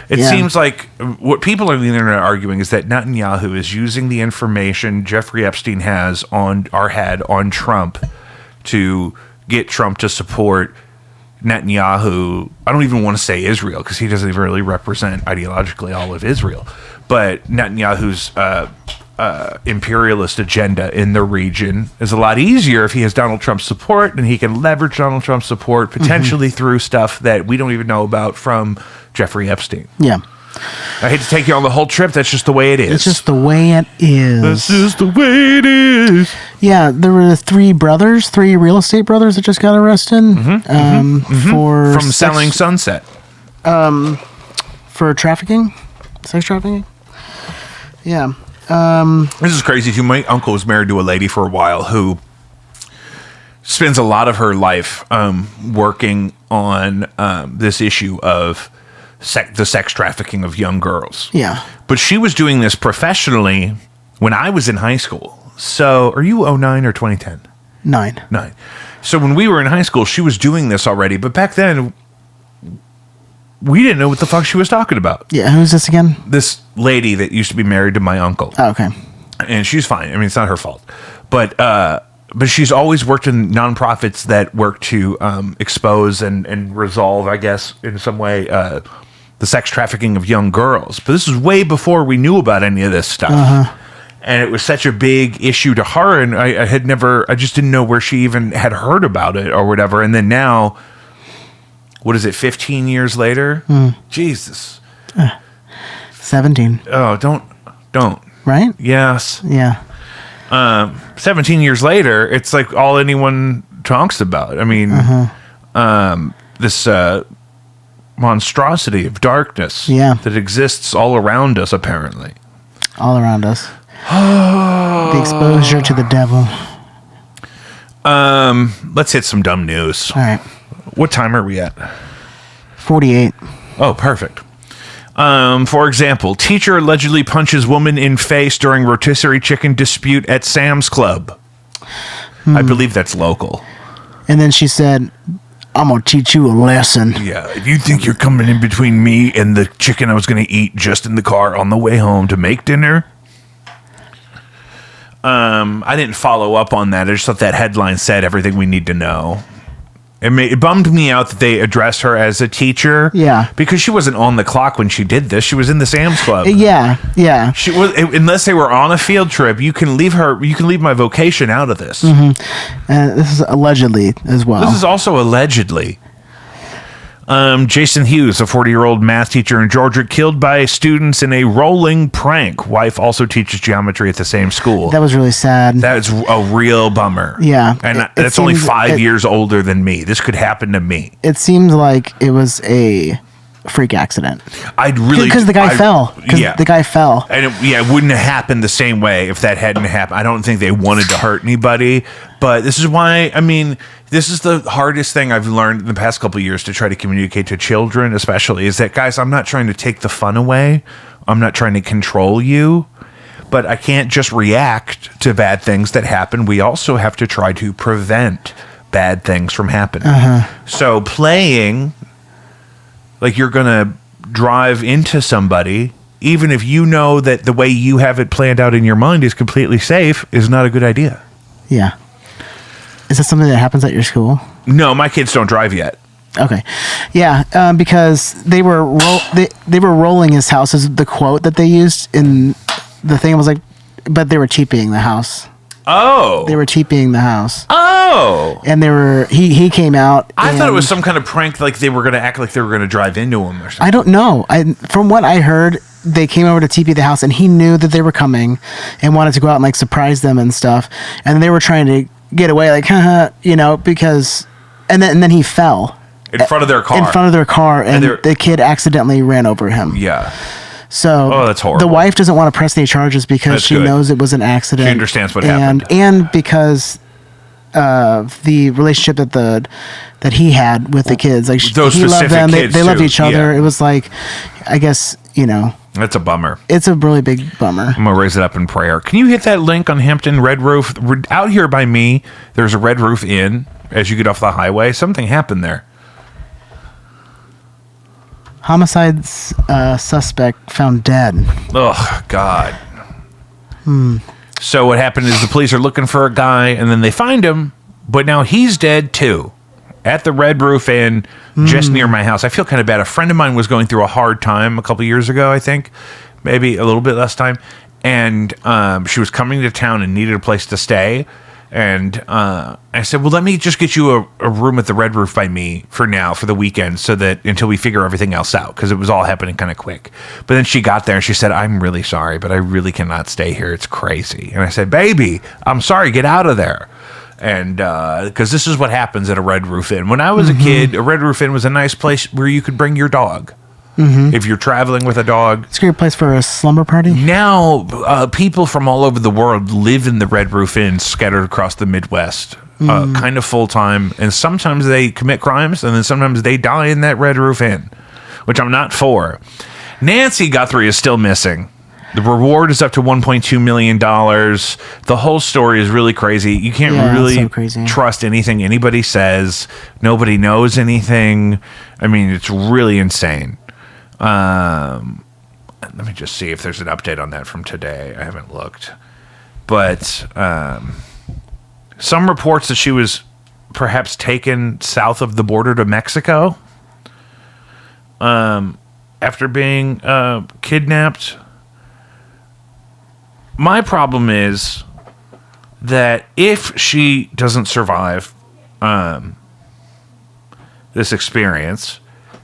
It seems like what people on the internet are arguing is that Netanyahu is using the information Jeffrey Epstein had on Trump to get Trump to support Netanyahu. I don't even want to say Israel because he doesn't even really represent ideologically all of Israel, but Netanyahu's imperialist agenda in the region is a lot easier if he has Donald Trump's support, and he can leverage Donald Trump's support potentially through stuff that we don't even know about from Jeffrey Epstein. Yeah. I hate to take you on the whole trip. That's just the way it is. It's just the way it is. That's just the way it is. Yeah, there were three real estate brothers that just got arrested for from selling Sunset. For trafficking, sex trafficking. Yeah. This is crazy too. My uncle was married to a lady for a while who spends a lot of her life working on this issue of the sex trafficking of young girls. Yeah. But she was doing this professionally when I was in high school. So, are you 09 or 2010? 9. So when we were in high school, she was doing this already. But back then, we didn't know what the fuck she was talking about. Yeah, who's this again? This lady that used to be married to my uncle. Oh, okay. And she's fine. I mean, it's not her fault. But she's always worked in nonprofits that work to expose and resolve, I guess, in some way, the sex trafficking of young girls. But this was way before we knew about any of this stuff. And it was such a big issue to her, and I just didn't know where she even had heard about it or whatever. And then now, what is it, 15 years later? Jesus. 17. Oh, don't. Right? Yes. Yeah. 17 years later, it's like all anyone talks about. I mean, this monstrosity of darkness that exists all around us, apparently. All around us. The exposure to the devil. Let's hit some dumb news. All right. What time are we at? 48. Oh, perfect. For example, teacher allegedly punches woman in face during rotisserie chicken dispute at Sam's Club. I believe that's local. And then she said, I'm going to teach you a lesson. Yeah, if you think you're coming in between me and the chicken I was going to eat just in the car on the way home to make dinner. I didn't follow up on that. I just thought that headline said everything we need to know. It bummed me out that they addressed her as a teacher. Yeah. Because she wasn't on the clock when she did this. She was in the Sam's Club. Yeah. She was, unless they were on a field trip, you can leave my vocation out of this. This is allegedly as well. This is also allegedly. Jason Hughes, a 40-year-old math teacher in Georgia, killed by students in a rolling prank. Wife also teaches geometry at the same school. That was really sad. That's a real bummer. Yeah. And that's only 5 years older than me. This could happen to me. It seems like it was a freak accident. Because the guy fell. The guy fell. And it wouldn't have happened the same way if that hadn't happened. I don't think they wanted to hurt anybody. But this is why, this is the hardest thing I've learned in the past couple of years to try to communicate to children, especially, is that, guys, I'm not trying to take the fun away. I'm not trying to control you. But I can't just react to bad things that happen. We also have to try to prevent bad things from happening. So playing like you're going to drive into somebody even if you know that the way you have it planned out in your mind is completely safe, is not a good idea. Yeah. Is that something that happens at your school? No, my kids don't drive yet. Okay. Yeah, because they were they were rolling his house is the quote that they used in the thing. Was like, but they were TPing the house. Oh. They were TPing the house. Oh. And he came out. I thought it was some kind of prank, like they were going to act like they were going to drive into him or something. I don't know. From what I heard, they came over to TP the house, and he knew that they were coming and wanted to go out and like surprise them and stuff. And they were trying to get away, like, because, and then he fell. In front of their car. In front of their car, and the kid accidentally ran over him. Yeah. So that's horrible. The wife doesn't want to press any charges because she knows it was an accident. She understands what happened. And because of the relationship that he had with the kids. Like those he loved them. Kids they loved too. each other. Yeah. It was like, I guess, That's a bummer. It's a really big bummer. I'm going to raise it up in prayer. Can you hit that link on Hampton Red Roof? Out here by me, there's a Red Roof Inn as you get off the highway. Something happened there. Homicide suspect found dead. Oh, God. So what happened is the police are looking for a guy, and then they find him, but now he's dead, too. At the Red Roof Inn, just near my house. I feel kind of bad. A friend of mine was going through a hard time a couple years ago, I think. Maybe a little bit less time. And she was coming to town and needed a place to stay. And I said, well, let me just get you a room at the Red Roof by me for now, for the weekend, so that until we figure everything else out, because it was all happening kind of quick. But then she got there and she said, I'm really sorry, but I really cannot stay here. It's crazy. And I said, baby, I'm sorry, get out of there. And because this is what happens at a Red Roof Inn. When I was a kid, a Red Roof Inn was a nice place where you could bring your dog. If you're traveling with a dog. It's a great place for a slumber party. Now, people from all over the world live in the Red Roof Inn scattered across the Midwest, kind of full-time. And sometimes they commit crimes, and then sometimes they die in that Red Roof Inn, which I'm not for. Nancy Guthrie is still missing. The reward is up to $1.2 million. The whole story is really crazy. You can't really trust anything anybody says. Nobody knows anything. I mean, it's really insane. Let me just see if there's an update on that from today. I haven't looked. But some reports that she was perhaps taken south of the border to Mexico after being kidnapped. My problem is that if she doesn't survive this experience,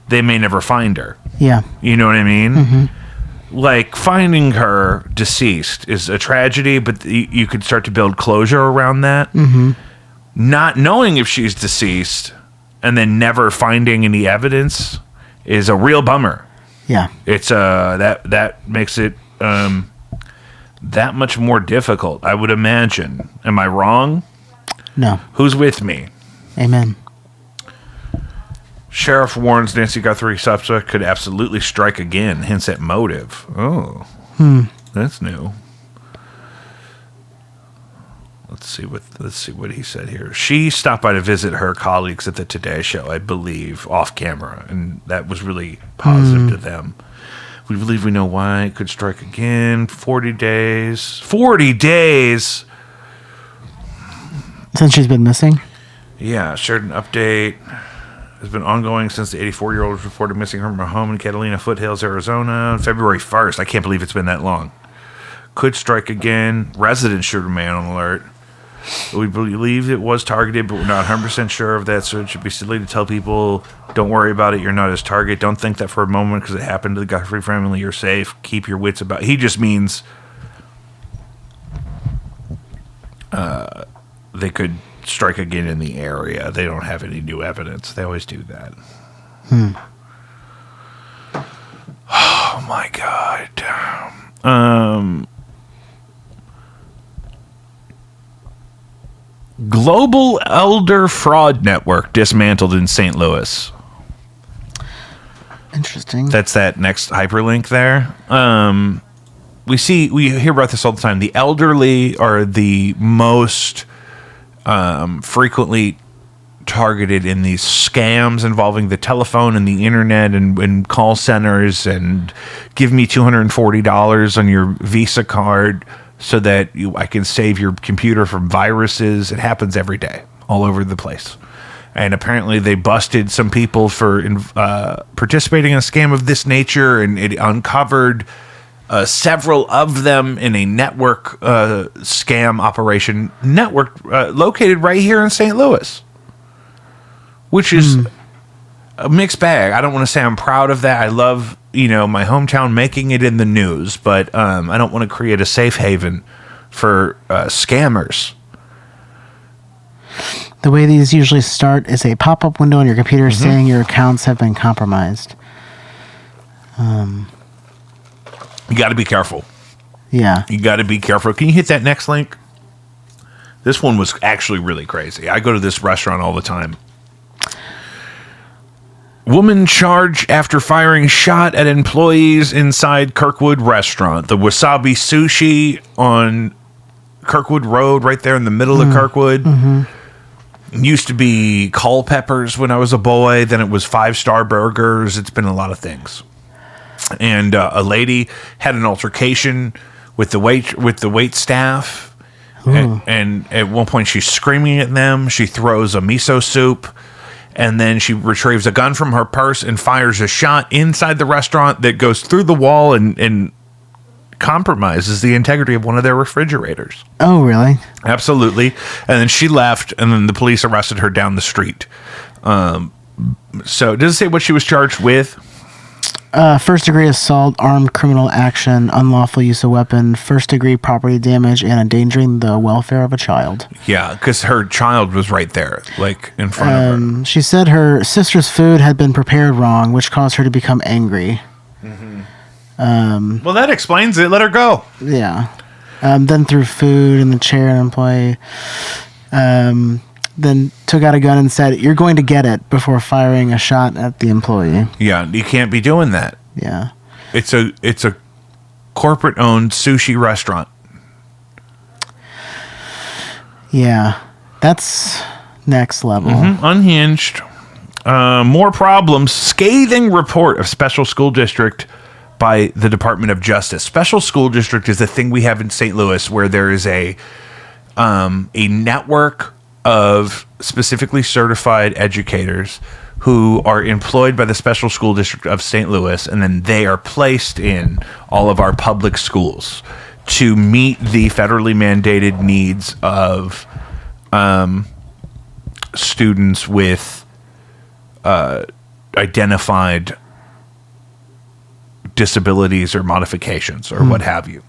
they may never find her. Yeah. You know what I mean? Like, finding her deceased is a tragedy, but you could start to build closure around that. Not knowing if she's deceased and then never finding any evidence is a real bummer. Yeah. It's that makes it that much more difficult, I would imagine. Am I wrong? No. Who's with me? Amen. Sheriff warns Nancy Guthrie suspect could absolutely strike again, hints at motive. Oh. That's new. Let's see what he said here. She stopped by to visit her colleagues at the Today Show, I believe, off camera, and that was really positive to them. We believe we know why it could strike again. 40 days. 40 days! Since she's been missing? Yeah, shared an update. Has been ongoing since the 84-year-old was reported missing from her home in Catalina Foothills, Arizona, on February 1st. I can't believe it's been that long. Could strike again. Residents should remain on alert. We believe it was targeted, but we're not 100% sure of that, so it should be silly to tell people, don't worry about it, you're not his target. Don't think that for a moment because it happened to the Guthrie family, you're safe. Keep your wits about. He just means they could strike again in the area. They don't have any new evidence. They always do that. Oh, my God. Global Elder Fraud Network dismantled in St. Louis. Interesting. That's that next hyperlink there. We hear about this all the time. The elderly are the most frequently targeted in these scams involving the telephone and the internet and call centers, and give me $240 on your Visa card so that I can save your computer from viruses. It happens every day all over the place. And apparently they busted some people for participating in a scam of this nature, and it uncovered several of them in a network scam operation located right here in St. Louis, which is a mixed bag. I don't want to say I'm proud of that. I love, my hometown making it in the news, but I don't want to create a safe haven for scammers. The way these usually start is a pop-up window on your computer saying your accounts have been compromised. You got to be careful. Yeah. You got to be careful. Can you hit that next link? This one was actually really crazy. I go to this restaurant all the time. Woman charged after firing shot at employees inside Kirkwood restaurant. The Wasabi Sushi on Kirkwood Road, right there in the middle of Kirkwood. Used to be Culpeppers when I was a boy. Then it was 5-Star Burgers. It's been a lot of things. And a lady had an altercation with the wait staff. And at one point she's screaming at them. She throws a miso soup. And then she retrieves a gun from her purse and fires a shot inside the restaurant that goes through the wall and compromises the integrity of one of their refrigerators. Oh, really? Absolutely. And then she left, and then the police arrested her down the street. So does it say what she was charged with? First-degree assault, armed criminal action, unlawful use of weapon, first-degree property damage, and endangering the welfare of a child. Yeah, because her child was right there, like in front of her. She said her sister's food had been prepared wrong, which caused her to become angry. Well, that explains it. Let her go. Yeah. Then threw food in the chair and employee. Then took out a gun and said, "You're going to get it," before firing a shot at the employee. Yeah, you can't be doing that. Yeah. It's a corporate-owned sushi restaurant. Yeah. That's next level. Unhinged. More problems. Scathing report of special school district by the Department of Justice. Special school district is a thing we have in St. Louis where there is a network of specifically certified educators who are employed by the special school district of St. Louis, and then they are placed in all of our public schools to meet the federally mandated needs of students with identified disabilities or modifications or what have you.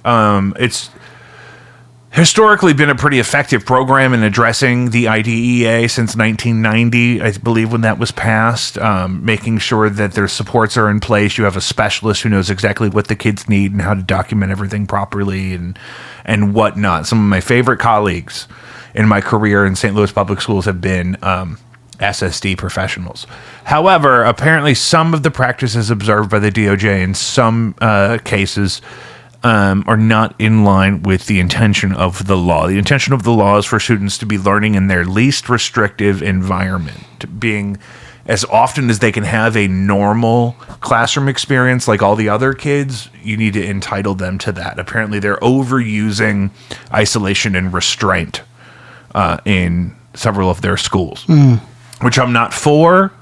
It's historically been a pretty effective program in addressing the IDEA since 1990, I believe, when that was passed, making sure that their supports are in place. You have a specialist who knows exactly what the kids need and how to document everything properly and whatnot. Some of my favorite colleagues in my career in St. Louis public schools have been SSD professionals. However, apparently some of the practices observed by the DOJ in some cases are not in line with the intention of the law. The intention of the law is for students to be learning in their least restrictive environment, being as often as they can have a normal classroom experience like all the other kids. You need to entitle them to that. Apparently they're overusing isolation and restraint in several of their schools, which I'm not for.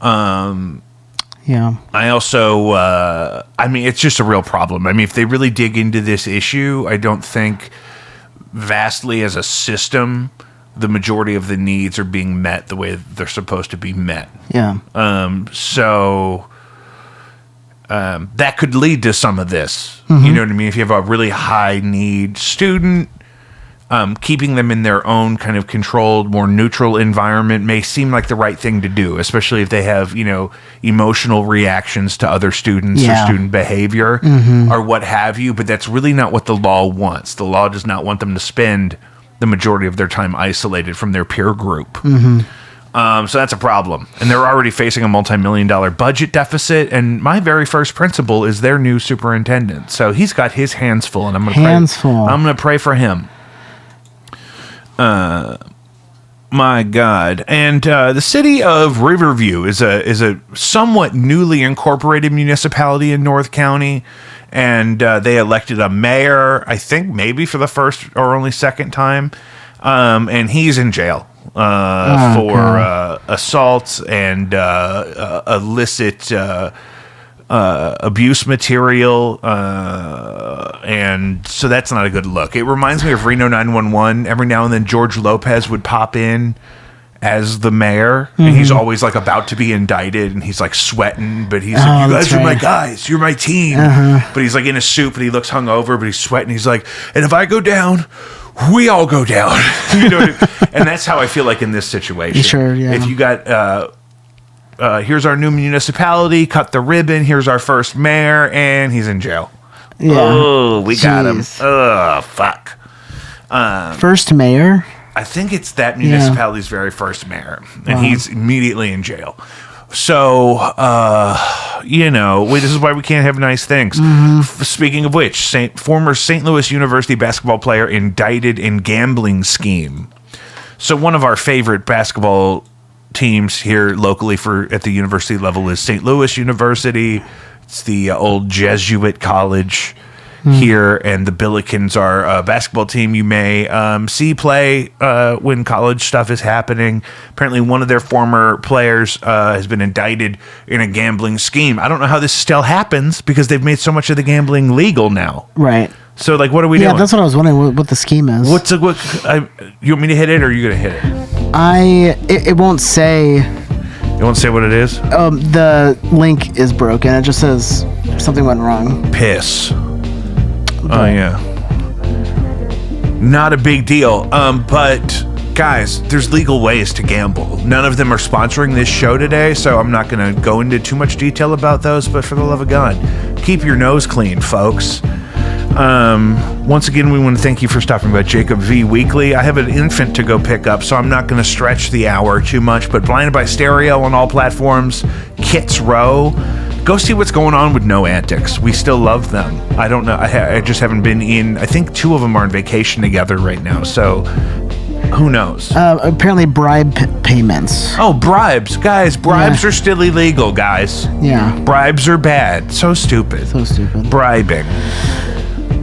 Yeah. I also, it's just a real problem. I mean, if they really dig into this issue, I don't think vastly as a system, the majority of the needs are being met the way they're supposed to be met. Yeah. So that could lead to some of this. You know what I mean? If you have a really high need student, keeping them in their own kind of controlled, more neutral environment may seem like the right thing to do, especially if they have, emotional reactions to other students or student behavior or what have you. But that's really not what the law wants. The law does not want them to spend the majority of their time isolated from their peer group. So that's a problem. And they're already facing a multi-million-dollar budget deficit. And my very first principal is their new superintendent. So he's got his hands full, and I'm going to pray for him. My God. And the city of Riverview is a somewhat newly incorporated municipality in North County. And they elected a mayor, I think maybe for the first or only second time. And he's in jail for assault and illicit abuse material. And so that's not a good look. It reminds me of Reno 911. Every now and then George Lopez would pop in as the mayor, and he's always like about to be indicted, and he's like sweating, but he's like, you guys are my guys, you're my team. But he's like in a suit, but he looks hungover, but he's sweating. He's like, and if I go down, we all go down. You know, and that's how I feel like in this situation. Sure, yeah. If you got here's our new municipality, cut the ribbon, here's our first mayor, and he's in jail. Yeah. Oh, we got him. Oh, fuck. First mayor? I think it's that municipality's very first mayor, and he's immediately in jail. So, this is why we can't have nice things. Speaking of which, former St. Louis University basketball player indicted in gambling scheme. So one of our favorite basketball teams here locally at the university level is St. Louis University. It's the old Jesuit college here, and the Billikens are a basketball team you may see play when college stuff is happening. Apparently one of their former players has been indicted in a gambling scheme. I don't know how this still happens because they've made so much of the gambling legal now. Right. So, like, what are we doing? Yeah, that's what I was wondering, what the scheme is. You want me to hit it, or are you going to hit it? It won't say... You won't say what it is? The link is broken. It just says something went wrong. Piss. Oh, yeah. Not a big deal. But, guys, there's legal ways to gamble. None of them are sponsoring this show today, so I'm not going to go into too much detail about those, but for the love of God, keep your nose clean, folks. Once again, we want to thank you for stopping by Jacob V Weekly. I have an infant to go pick up, so I'm not going to stretch the hour too much, but Blinded by Stereo on all platforms, Kits Row. Go see what's going on with No Antics. We still love them. I don't know. I just haven't been in. I think two of them are on vacation together right now, so who knows? Apparently bribe payments. Oh, bribes. Guys, bribes are still illegal, guys. Yeah. Bribes are bad. So stupid. Bribing.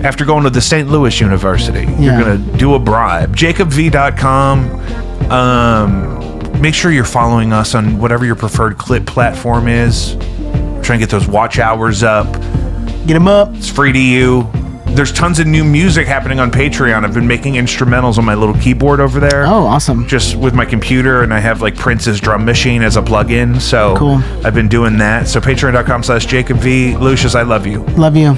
After going to the St. Louis University, you're going to do a bribe. JacobV.com. Make sure you're following us on whatever your preferred clip platform is. Try and get those watch hours up. Get them up. It's free to you. There's tons of new music happening on Patreon. I've been making instrumentals on my little keyboard over there. Oh, awesome. Just with my computer, and I have like Prince's drum machine as a plug-in. So cool. I've been doing that. So patreon.com/JacobV. Lucius, I love you. Love you.